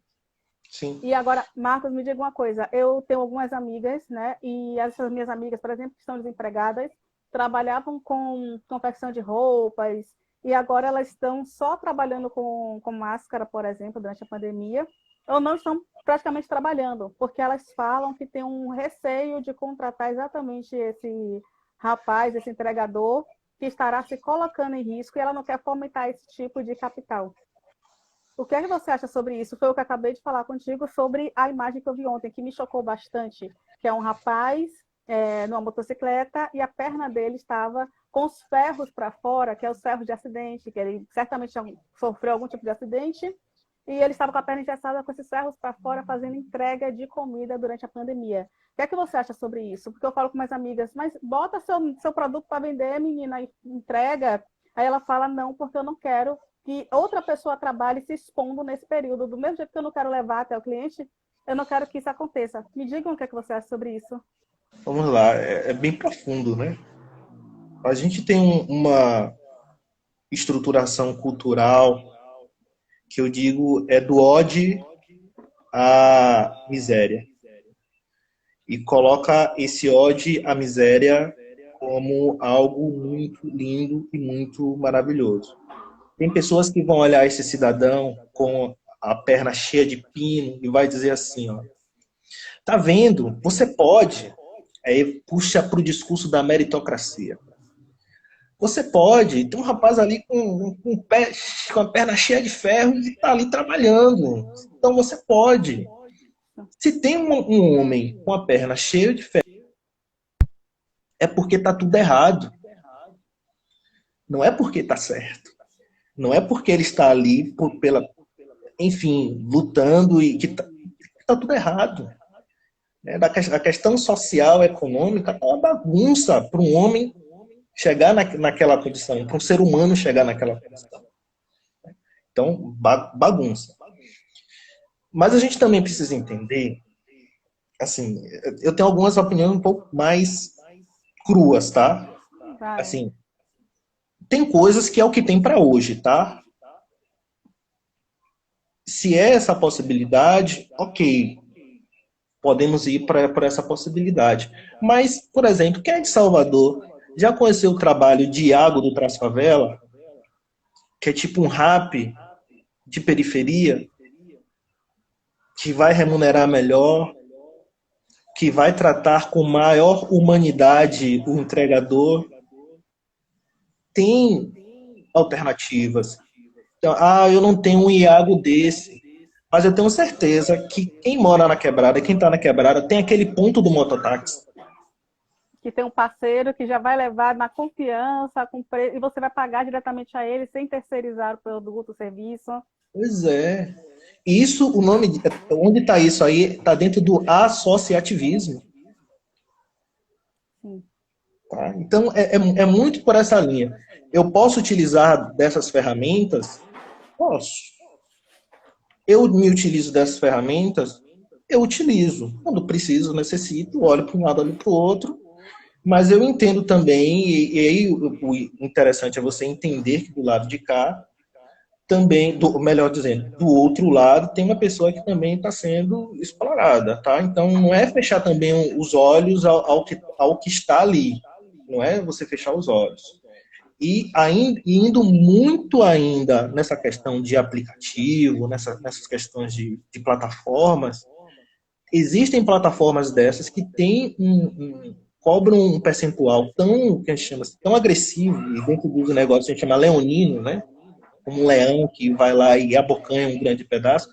sim. E agora, Marcos, me diga uma coisa. Eu tenho algumas amigas, né? E essas minhas amigas, por exemplo, que estão desempregadas, trabalhavam com confecção de roupas e agora elas estão só trabalhando com máscara, por exemplo, durante a pandemia, ou não estão praticamente trabalhando, porque elas falam que tem um receio de contratar exatamente esse rapaz, esse entregador, que estará se colocando em risco e ela não quer fomentar esse tipo de capital. O que é que você acha sobre isso? Foi o que eu acabei de falar contigo sobre a imagem que eu vi ontem, que me chocou bastante, que é um rapaz numa motocicleta e a perna dele estava com os ferros para fora, que é os ferros de acidente, que ele certamente sofreu algum tipo de acidente, e ele estava com a perna engessada com esses ferros para fora, fazendo entrega de comida durante a pandemia. O que é que você acha sobre isso? Porque eu falo com minhas amigas, mas bota seu produto para vender, menina, e entrega. Aí ela fala, não, porque eu não quero que outra pessoa trabalhe se expondo nesse período. Do mesmo jeito que eu não quero levar até o cliente, eu não quero que isso aconteça. Me digam o que é que você acha sobre isso. Vamos lá, é bem profundo, né? A gente tem uma estruturação cultural que eu digo é do ódio à miséria. E coloca esse ódio à miséria como algo muito lindo e muito maravilhoso. Tem pessoas que vão olhar esse cidadão com a perna cheia de pino e vai dizer assim, ó, tá vendo? Você pode. Aí puxa para o discurso da meritocracia. Você pode. Tem um rapaz ali com a perna cheia de ferro e está ali trabalhando. Então você pode. Se tem um homem com a perna cheia de ferro, é porque está tudo errado. Não é porque está certo. Não é porque ele está ali enfim, lutando e que está tudo errado. A questão social, econômica, é uma bagunça para um homem chegar naquela condição, para um ser humano chegar naquela condição. Então, bagunça. Mas a gente também precisa entender, assim, eu tenho algumas opiniões um pouco mais cruas, tá? Vai. Assim, tem coisas que é o que tem para hoje, tá? Se é essa possibilidade, ok, podemos ir para essa possibilidade. Mas, por exemplo, quem é de Salvador já conheceu o trabalho de Iago do Traz Favela, que é tipo um rap de periferia, que vai remunerar melhor, que vai tratar com maior humanidade o entregador, tem alternativas. Então, eu não tenho um Iago desse, mas eu tenho certeza que quem mora na quebrada, quem está na quebrada, tem aquele ponto do mototáxi. Que tem um parceiro que já vai levar na confiança, e você vai pagar diretamente a ele, sem terceirizar o produto, o serviço. Pois é. Isso, o nome, onde está isso aí? Está dentro do associativismo. Sim. Tá? Então, é muito por essa linha. Eu posso utilizar dessas ferramentas? Posso. Eu me utilizo dessas ferramentas? Eu utilizo. Quando preciso, necessito, olho para um lado, olho para o outro. Mas eu entendo também, e aí o interessante é você entender que do lado de cá, também, melhor dizendo, do outro lado, tem uma pessoa que também está sendo explorada, tá? Então, não é fechar também os olhos ao que está ali. Não é você fechar os olhos. E indo muito ainda nessa questão de aplicativo, nessas questões de plataformas, existem plataformas dessas que têm cobram um percentual tão, que a gente chama, tão agressivo, e dentro do negócio a gente chama leonino, né? Como um leão que vai lá e abocanha um grande pedaço,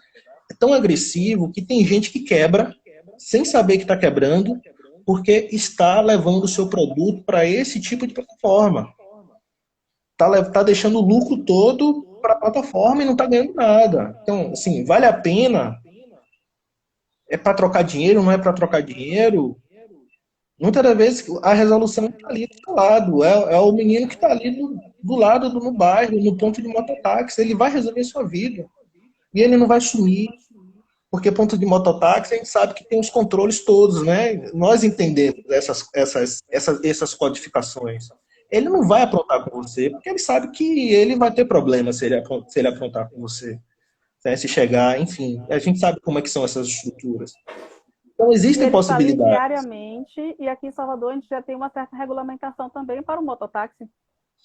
é tão agressivo que tem gente que quebra sem saber que está quebrando, porque está levando o seu produto para esse tipo de plataforma. Tá deixando o lucro todo para a plataforma e não está ganhando nada. Então, assim, vale a pena? É para trocar dinheiro? Não é para trocar dinheiro? Muitas das vezes a resolução está ali do seu lado. É o menino que está ali do lado, no bairro, no ponto de mototáxi. Ele vai resolver sua vida. E ele não vai sumir. Porque ponto de mototáxi a gente sabe que tem os controles todos, né? Nós entendemos essas codificações. Ele não vai aprontar com você, porque ele sabe que ele vai ter problema se ele aprontar com você. Né? Se chegar, enfim. A gente sabe como é que são essas estruturas. Então, E existem ele está ali possibilidades. diariamente, e aqui em Salvador a gente já tem uma certa regulamentação também para o mototáxi.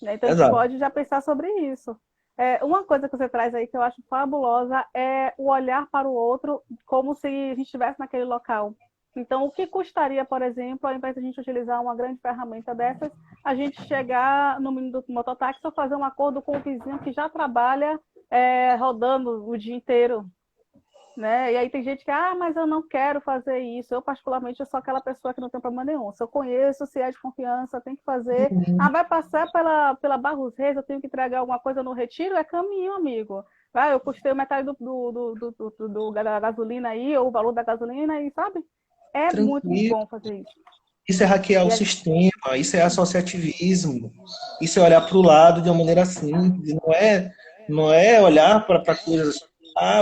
Né? Então a gente Exato. pode já pensar sobre isso. Uma coisa que você traz aí que eu acho fabulosa é o olhar para o outro como se a gente estivesse naquele local. Então, o que custaria, por exemplo, ao invés de a gente utilizar uma grande ferramenta dessas, a gente chegar no menino do mototáxi ou fazer um acordo com o vizinho que já trabalha rodando o dia inteiro, né? E aí tem gente que, mas eu não quero fazer isso. Eu, particularmente, eu sou aquela pessoa que não tem problema nenhum. Se eu conheço, se é de confiança, tem que fazer. Vai passar pela Barros Reis, eu tenho que entregar alguma coisa no retiro, é caminho, amigo. Eu custei metade da gasolina aí, ou o valor da gasolina aí, sabe? É muito Tranquilo. bom fazer isso. Isso é hackear o E a sistema, isso é associativismo, isso é olhar para o lado de uma maneira simples, não é olhar para coisas,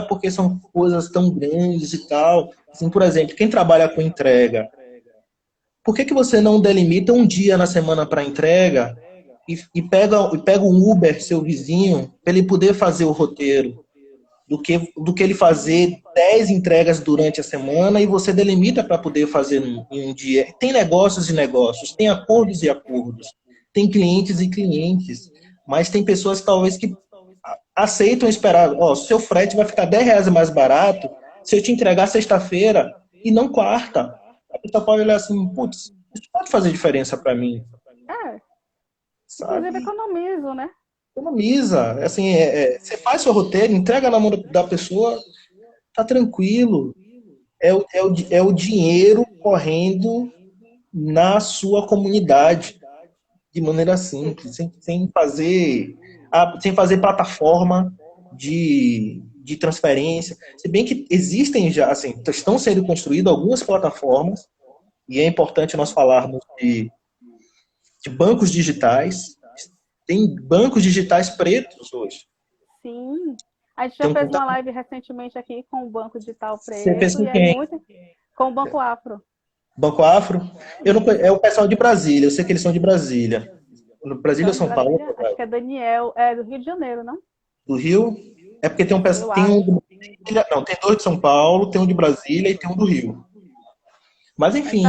porque são coisas tão grandes e tal. Assim, por exemplo, quem trabalha com entrega, por que você não delimita um dia na semana para entrega e pega um Uber, seu vizinho, para ele poder fazer o roteiro? Do que ele fazer 10 entregas durante a semana e você delimita para poder fazer em um dia. Tem negócios e negócios, tem acordos e acordos, tem clientes e clientes, mas tem pessoas talvez que aceitam esperar, seu frete vai ficar R$ 10 mais barato se eu te entregar sexta-feira e não quarta. A pessoa pode olhar assim, putz, isso pode fazer diferença para mim, É, inclusive sabe? economizo, né? Economiza, assim, você faz seu roteiro, entrega na mão da pessoa, tá tranquilo. É o dinheiro correndo na sua comunidade, de maneira simples, sem fazer plataforma de transferência. Se bem que existem já, assim, estão sendo construídas algumas plataformas, e é importante nós falarmos de bancos digitais. Tem bancos digitais pretos hoje. Sim. A gente Tem já um fez puta... uma live recentemente aqui com o Banco Digital Você fez Preto, com e aí quem? muito com o Banco Afro. Banco Afro? Isso. É o pessoal de Brasília, eu sei que eles são de Brasília. No Brasília ou São de São Paulo? Brasília? Acho que é Daniel, é do Rio de Janeiro, não? Do Rio? É porque tem um, Eu tem um acho. não, tem dois de São Paulo, tem um de Brasília e tem um do Rio. Mas Mas enfim,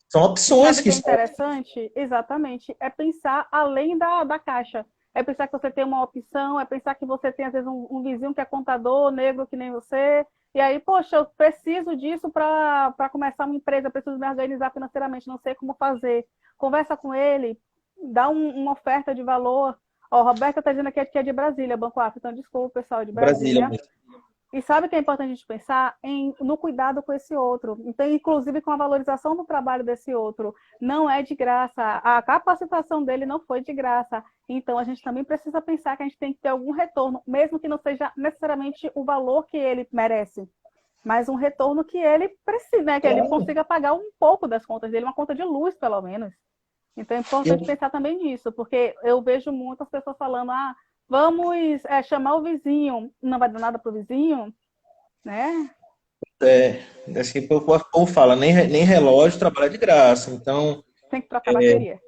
são opções sabe que que é estão. interessante? Exatamente. É pensar além da caixa. É pensar que você tem uma opção, é pensar que você tem, às vezes, um vizinho que é contador, negro que nem você, E aí, poxa, eu preciso disso para começar uma empresa, preciso me organizar financeiramente, não sei como fazer. Conversa com ele, dá uma oferta de valor. Ó, o Roberto está dizendo aqui que é de Brasília, Banco Afro, então desculpa, pessoal de Brasília Brasília. mesmo. E sabe que é importante a gente pensar no cuidado com esse outro, então, inclusive com a valorização do trabalho desse outro. Não é de graça, a capacitação dele não foi de graça. Então, a gente também precisa pensar que a gente tem que ter algum retorno, mesmo que não seja necessariamente o valor que ele merece, mas um retorno que ele precisa, né? Que ele Claro. consiga pagar um pouco das contas dele, uma conta de luz, pelo menos. Então, é importante pensar também nisso, porque eu vejo muitas pessoas falando, vamos chamar o vizinho, não vai dar nada para o vizinho, né? Assim, o povo fala, nem relógio trabalha de graça. Então, Tem que trocar bateria.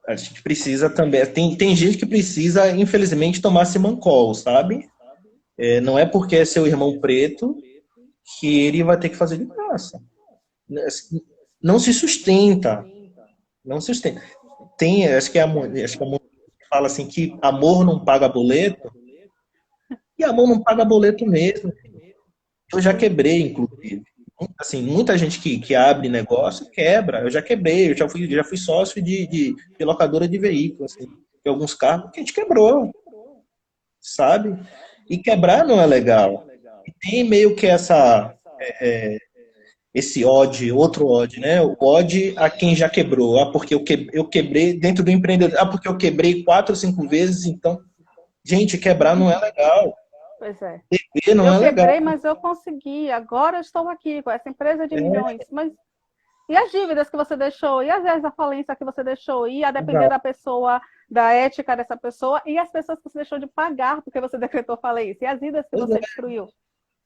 a gente precisa também. Tem gente que precisa, infelizmente, tomar Simancol, sabe? Não é porque é seu irmão preto que ele vai ter que fazer de graça. Não se sustenta. Não se sustenta. Acho que a mulher fala assim que amor não paga boleto, e amor não paga boleto mesmo. Eu já quebrei, inclusive. Assim, muita gente que abre negócio quebra. Eu já quebrei, eu já fui sócio de locadora de veículos, assim, de alguns carros que a gente quebrou, sabe? E quebrar não é legal. E tem meio que esse ódio, outro ódio, né? O ódio a quem já quebrou. Porque eu quebrei dentro do empreendedor. Porque eu quebrei 4 ou 5 vezes, então, gente, quebrar não é legal. Pois é. Beber não Eu é legal. quebrei, mas eu consegui. Agora eu estou aqui com essa empresa de milhões. Mas e as dívidas que você deixou? E às vezes a falência que você deixou? E a depender da pessoa, da ética dessa pessoa? E as pessoas que você deixou de pagar porque você decretou falência? E as vidas que você destruiu?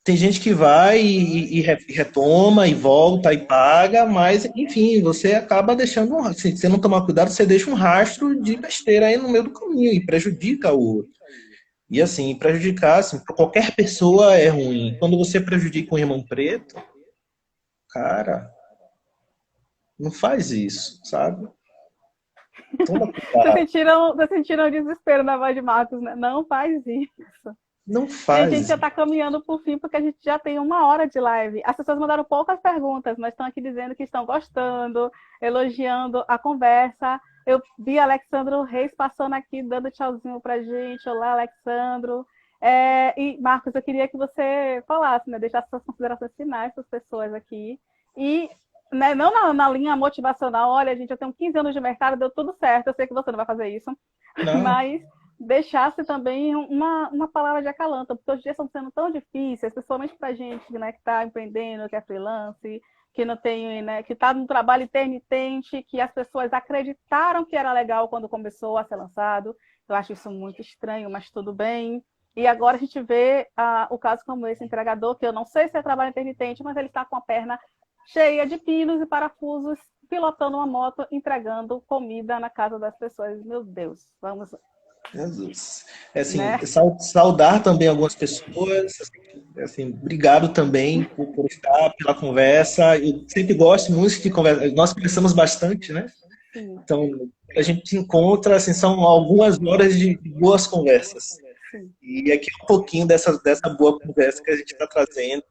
Tem gente que vai e retoma e volta e paga, mas enfim, você acaba deixando, se você não tomar cuidado, você deixa um rastro de besteira aí no meio do caminho e prejudica o outro. E assim, prejudicar, assim, para qualquer pessoa é ruim. Quando você prejudica um irmão preto, cara, não faz isso, sabe? Toma cuidado. Vocês sentiram o desespero na voz de Marcos, né? Não faz isso. Não E a faz gente já isso. está caminhando para o fim, porque a gente já tem 1 hora de live. As pessoas mandaram poucas perguntas, mas estão aqui dizendo que estão gostando, elogiando a conversa. Eu vi Alexandro Reis passando aqui, dando tchauzinho para a gente. Olá, Alexandro. E, Marcos, eu queria que você falasse, né, deixasse suas considerações finais para as pessoas aqui. E né, não na linha motivacional, olha, gente, eu tenho 15 anos de mercado, deu tudo certo, eu sei que você não vai fazer isso, Não, mas deixasse também uma palavra de acalanto, porque os dias estão sendo tão difíceis, principalmente para a gente, né, que está empreendendo, que é freelance, que não tem, né, que está no trabalho intermitente, que as pessoas acreditaram que era legal quando começou a ser lançado. Eu acho isso muito estranho, mas tudo bem. E agora a gente vê o caso como esse entregador, que eu não sei se é trabalho intermitente, mas ele está com a perna cheia de pinos e parafusos, pilotando uma moto, entregando comida na casa das pessoas. Meu Deus, vamos. Jesus. Assim, Né? saudar também algumas pessoas, assim, obrigado também por estar, pela conversa. Eu sempre gosto muito de conversa. Nós conversamos bastante, né? Sim. Então, a gente se encontra, assim, são algumas horas de boas conversas. Sim. E aqui é um pouquinho dessa boa conversa que a gente está trazendo.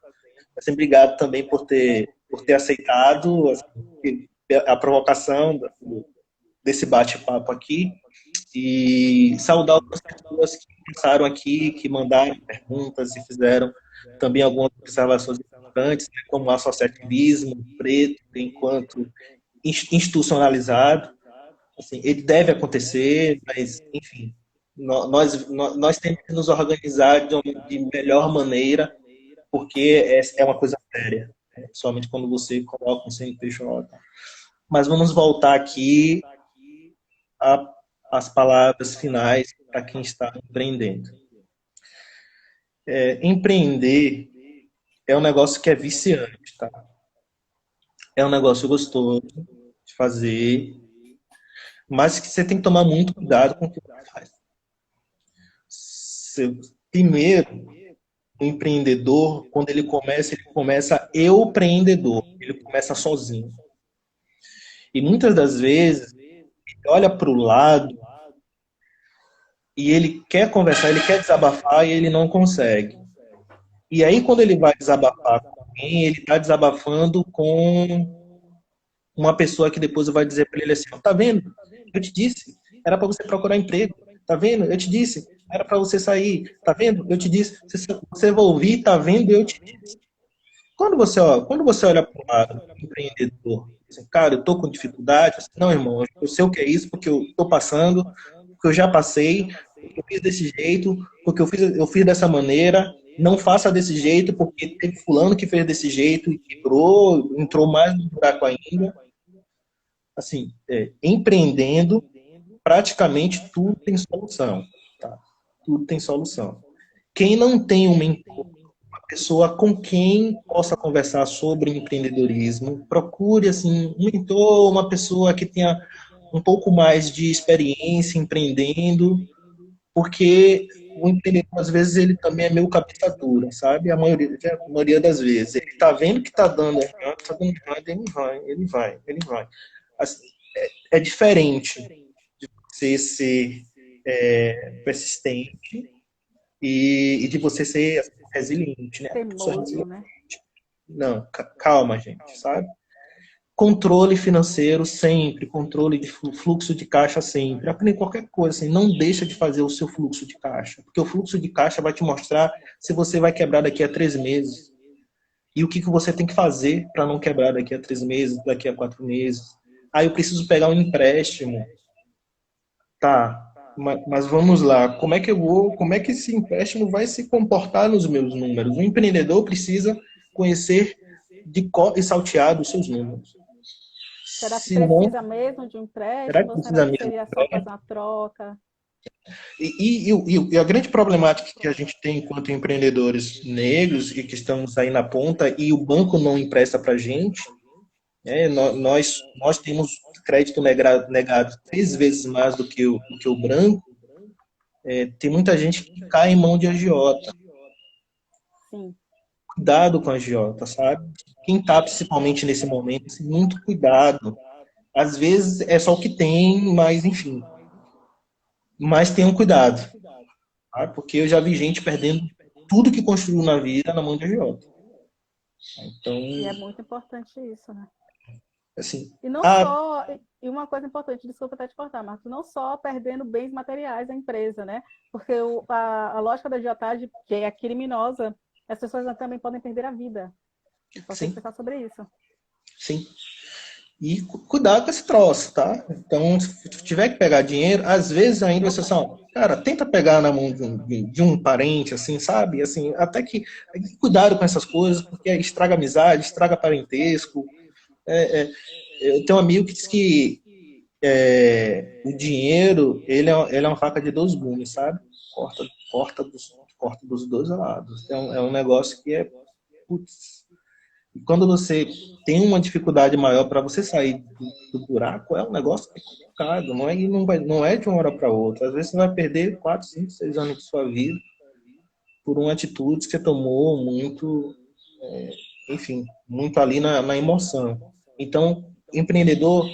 Assim, obrigado também por ter aceitado assim, a provocação desse bate-papo aqui. E saudar as pessoas que passaram aqui, que mandaram perguntas e fizeram também algumas observações importantes, né, como o associativismo preto enquanto institucionalizado. Assim, ele deve acontecer, mas, enfim, nós temos que nos organizar de melhor maneira, porque é uma coisa séria, né? Somente quando você coloca um CNPJ. Mas vamos voltar aqui às palavras finais para quem está empreendendo. Empreender é um negócio que é viciante, tá? É um negócio gostoso de fazer, mas que você tem que tomar muito cuidado com o que você faz. Primeiro, o empreendedor, quando ele começa empreendedor, ele começa sozinho. E muitas das vezes, ele olha para o lado e ele quer conversar, ele quer desabafar e ele não consegue. E aí, quando ele vai desabafar com alguém, ele está desabafando com uma pessoa que depois vai dizer para ele assim: tá vendo? Eu te disse, era para você procurar emprego. Tá vendo? Eu te disse, era para você sair. Tá vendo? Eu te disse, você vai ouvir, tá vendo? Eu te disse. Quando você olha para o lado empreendedor, assim, cara, eu tô com dificuldade, assim, não, irmão, eu sei o que é isso, porque eu tô passando, porque eu já passei, porque eu fiz desse jeito, porque eu fiz dessa maneira, não faça desse jeito, porque teve fulano que fez desse jeito e quebrou, entrou mais no buraco ainda. Assim, empreendendo, praticamente tudo tem solução. Tá? Tudo tem solução. Quem não tem um mentor, uma pessoa com quem possa conversar sobre empreendedorismo, procure assim, um mentor, uma pessoa que tenha um pouco mais de experiência empreendendo, porque o empreendedor, às vezes, ele também é meio cabeça dura, sabe? A maioria das vezes. Ele está vendo que está dando errado, está dando errado, ele vai. Assim, é diferente de você ser persistente e de você ser assim, resiliente, né? Teimoso, né? Não, calma, gente, sabe? Controle financeiro sempre, controle de fluxo de caixa sempre. Aprende qualquer coisa, assim, não deixa de fazer o seu fluxo de caixa, porque o fluxo de caixa vai te mostrar se você vai quebrar daqui a 3 meses e o que você tem que fazer para não quebrar daqui a 3 meses, daqui a 4 meses. Ah, eu preciso pegar um empréstimo. Tá, mas vamos lá. Como é que esse empréstimo vai se comportar nos meus números? O empreendedor precisa conhecer de cor e salteado os seus números. Será que Se não, precisa mesmo de um será empréstimo que ou será precisa que mesmo? seria só fazer uma troca? E a grande problemática que a gente tem enquanto empreendedores negros e que estamos aí na ponta e o banco não empresta para a gente, nós temos crédito negado 3 vezes mais do que o branco. Tem muita gente que cai em mão de agiota. Sim, Cuidado com a agiota, sabe? Quem está principalmente nesse momento, assim, muito cuidado. Às vezes é só o que tem, mas enfim. Mas tenham cuidado, tá? Porque eu já vi gente perdendo tudo que construiu na vida na mão de agiota. Então, e é muito importante isso, né? assim, E não ah, só, e uma coisa importante, desculpa até te cortar, Marcos, não só perdendo bens materiais da empresa, né? Porque a lógica da agiotagem, que é criminosa, as pessoas também podem perder a vida. É importante sim, pensar sobre isso. sim. E cuidar com esse troço, tá? Então, se tiver que pegar dinheiro, às vezes ainda você só, cara, tenta pegar na mão de um parente, assim, sabe? Assim, até que cuidado com essas coisas, porque estraga amizade, estraga parentesco. É, é, eu tenho um amigo que diz que o dinheiro, ele é uma faca de dois gumes, sabe? Corta, corta dos dois lados. É um negócio que putz, e quando você tem uma dificuldade maior para você sair do buraco, é um negócio que é complicado, não é de uma hora para outra. Às vezes você vai perder 4, 5, 6 anos de sua vida por uma atitude que você tomou muito, enfim, muito ali na emoção. Então, empreendedor,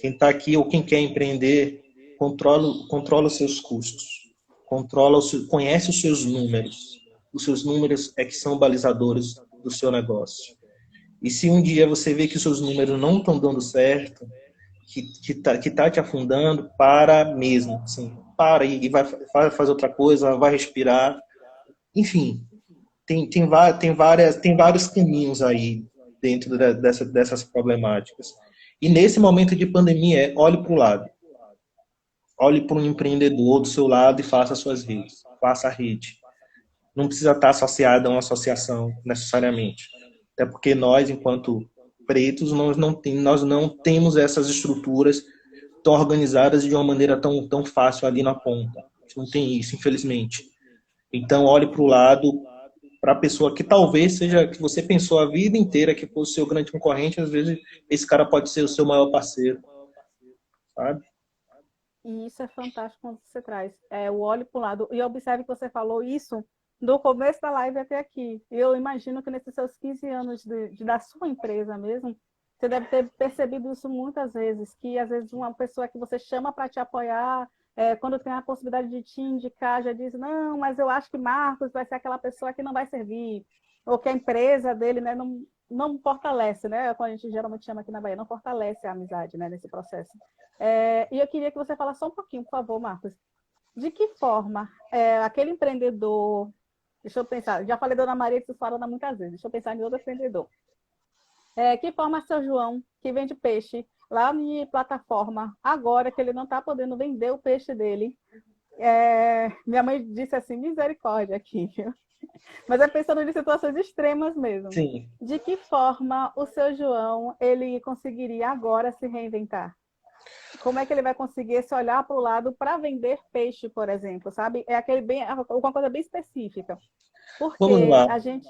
quem está aqui ou quem quer empreender, controla os seus custos, conhece os seus números. Os seus números é que são balizadores do seu negócio. E se um dia você vê que os seus números não estão dando certo, que tá te afundando, para mesmo, assim, para e vai fazer outra coisa, vai respirar. Enfim, tem vários caminhos aí dentro dessas problemáticas. E nesse momento de pandemia, olhe para o lado. Olhe para um empreendedor do seu lado e faça suas redes. Faça a rede. Não precisa estar associado a uma associação necessariamente. Até porque nós, enquanto pretos, nós não temos essas estruturas tão organizadas de uma maneira tão fácil ali na ponta. A gente não tem isso, infelizmente. Então, olhe para o lado, para a pessoa que talvez seja, que você pensou a vida inteira que fosse o seu grande concorrente, às vezes esse cara pode ser o seu maior parceiro, sabe? E isso é fantástico quando você traz. O olho para o lado. E observe que você falou isso do começo da live até aqui. E eu imagino que nesses seus 15 anos da sua empresa mesmo, você deve ter percebido isso muitas vezes, que às vezes uma pessoa que você chama para te apoiar quando tem a possibilidade de te indicar, já diz, não, mas eu acho que Marcos vai ser aquela pessoa que não vai servir, ou que a empresa dele, né, não fortalece, né, como a gente geralmente chama aqui na Bahia, não fortalece a amizade, né, nesse processo. E eu queria que você falasse só um pouquinho, por favor, Marcos, de que forma aquele empreendedor, deixa eu pensar, já falei Dona Maria que você fala muitas vezes, deixa eu pensar em outro empreendedor. Que forma seu João, que vende peixe lá em plataforma, agora que ele não está podendo vender o peixe dele, minha mãe disse assim, misericórdia aqui, viu? Mas é pensando em situações extremas mesmo. Sim. De que forma o seu João ele conseguiria agora se reinventar? Como é que ele vai conseguir esse olhar para o lado para vender peixe, por exemplo, sabe? É uma coisa bem específica. Vamos Porque lá. a gente...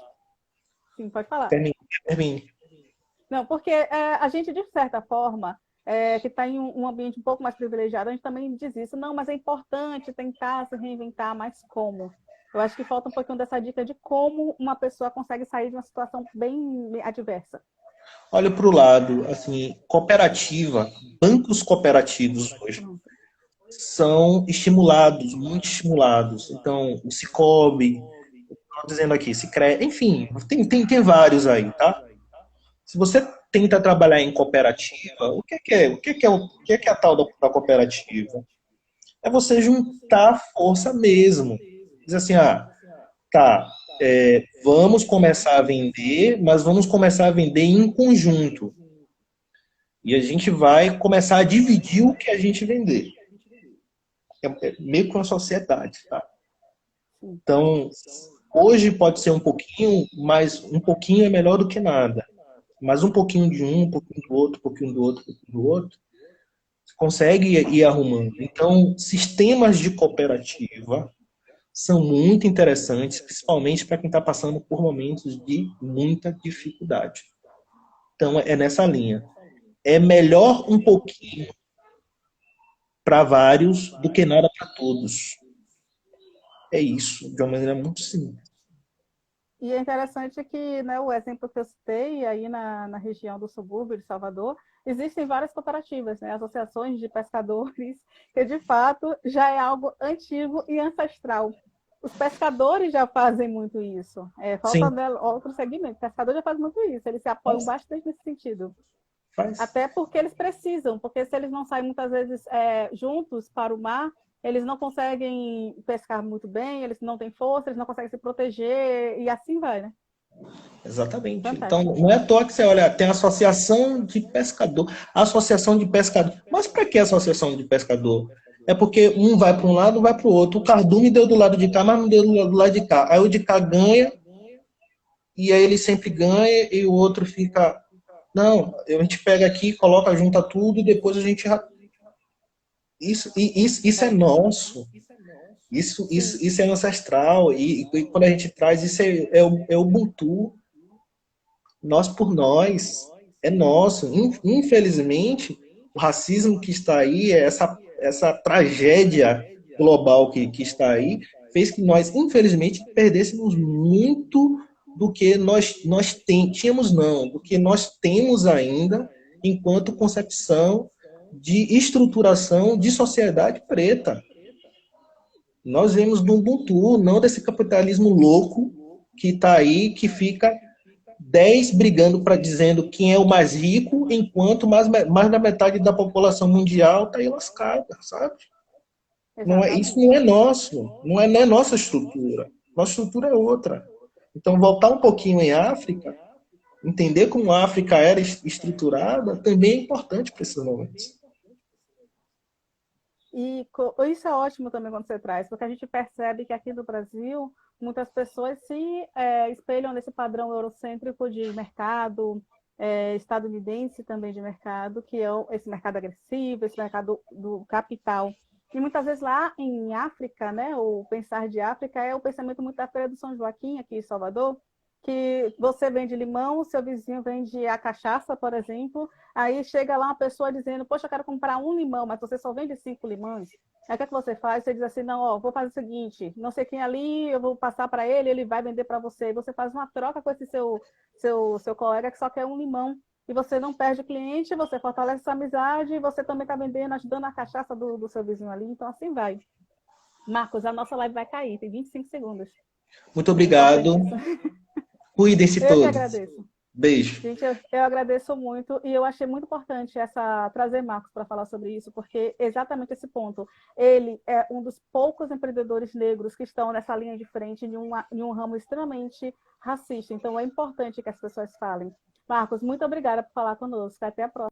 Sim, pode falar. Termine. Não, porque a gente, de certa forma, que está em um ambiente um pouco mais privilegiado, a gente também diz isso. Não, mas é importante tentar se reinventar, mas como? Eu acho que falta um pouquinho dessa dica de como uma pessoa consegue sair de uma situação bem adversa. Olha para o lado, assim, cooperativa, bancos cooperativos hoje são estimulados, muito estimulados. Então, o Cicobi, estou dizendo aqui, Sicredi, enfim, tem vários aí, tá? Se você tenta trabalhar em cooperativa, o que é a tal da cooperativa? É você juntar força mesmo. Diz assim, tá, vamos começar a vender, mas vamos começar a vender em conjunto. E a gente vai começar a dividir o que a gente vender. É meio que uma sociedade, tá? Então, hoje pode ser um pouquinho, mas um pouquinho é melhor do que nada. Mas um pouquinho de um pouquinho do outro, um pouquinho do outro, um pouquinho do outro, você consegue ir arrumando. Então, sistemas de cooperativa são muito interessantes, principalmente para quem está passando por momentos de muita dificuldade. Então, é nessa linha. É melhor um pouquinho para vários do que nada para todos. É isso, de uma maneira muito simples. E é interessante que, né, o exemplo que eu citei aí na região do subúrbio de Salvador, existem várias cooperativas, né, associações de pescadores, que de fato já é algo antigo e ancestral. Os pescadores já fazem muito isso. Falta Sim, outro segmento. O pescador já faz muito isso. Eles se apoiam faz. bastante nesse sentido. faz. Até porque eles precisam, porque se eles não saem muitas vezes juntos para o mar, eles não conseguem pescar muito bem, eles não têm força, eles não conseguem se proteger, e assim vai, né? Exatamente. Então, Fantástico. não é à toa que você olha, tem a associação de pescador. Associação de pescador. Mas para que a associação de pescador? É porque um vai para um lado, vai para o outro. O cardume deu do lado de cá, mas não deu do lado de cá. Aí o de cá ganha, e aí ele sempre ganha, e o outro fica. Não, a gente pega aqui, coloca, junta tudo, e depois a gente. Isso é nosso. Sim, Isso é ancestral. E quando a gente traz, isso é o Ubuntu. Nós por nós, é nosso. Infelizmente, o racismo que está aí, essa tragédia global que está aí, fez que nós, infelizmente, perdêssemos muito do que nós tínhamos, não, do que nós temos ainda enquanto concepção de estruturação de sociedade preta. Nós vemos do Ubuntu, não desse capitalismo louco que está aí, que fica 10 brigando para dizendo quem é o mais rico, enquanto mais da metade da população mundial está aí lascada, sabe? Isso exatamente. não é nosso, não é nossa estrutura. Nossa estrutura é outra. Então, voltar um pouquinho em África, entender como a África era estruturada, também é importante para esses momentos. E isso é ótimo também quando você traz, porque a gente percebe que aqui no Brasil muitas pessoas se espelham nesse padrão eurocêntrico de mercado, estadunidense também de mercado, que é esse mercado agressivo, esse mercado do capital. E muitas vezes lá em África, né, o pensar de África é o pensamento muito da Feira do São Joaquim, aqui em Salvador, que você vende limão, o seu vizinho vende a cachaça, por exemplo. Aí chega lá uma pessoa dizendo, poxa, eu quero comprar um limão, mas você só vende 5 limões. Aí o que é que você faz? Você diz assim, não, ó, vou fazer o seguinte, não sei quem ali, eu vou passar para ele, ele vai vender para você. E você faz uma troca com esse seu colega que só quer um limão. e você não perde cliente, você fortalece essa amizade, e você também está vendendo, ajudando a cachaça do seu vizinho ali, então assim vai. Marcos, a nossa live vai cair, tem 25 segundos. Muito É importante obrigado. isso. Cuidem-se Eu que todos. agradeço. Beijo. Gente, eu agradeço muito e eu achei muito importante trazer Marcos para falar sobre isso, porque exatamente esse ponto. Ele é um dos poucos empreendedores negros que estão nessa linha de frente de um ramo extremamente racista. Então, é importante que as pessoas falem. Marcos, muito obrigada por falar conosco. Até a próxima.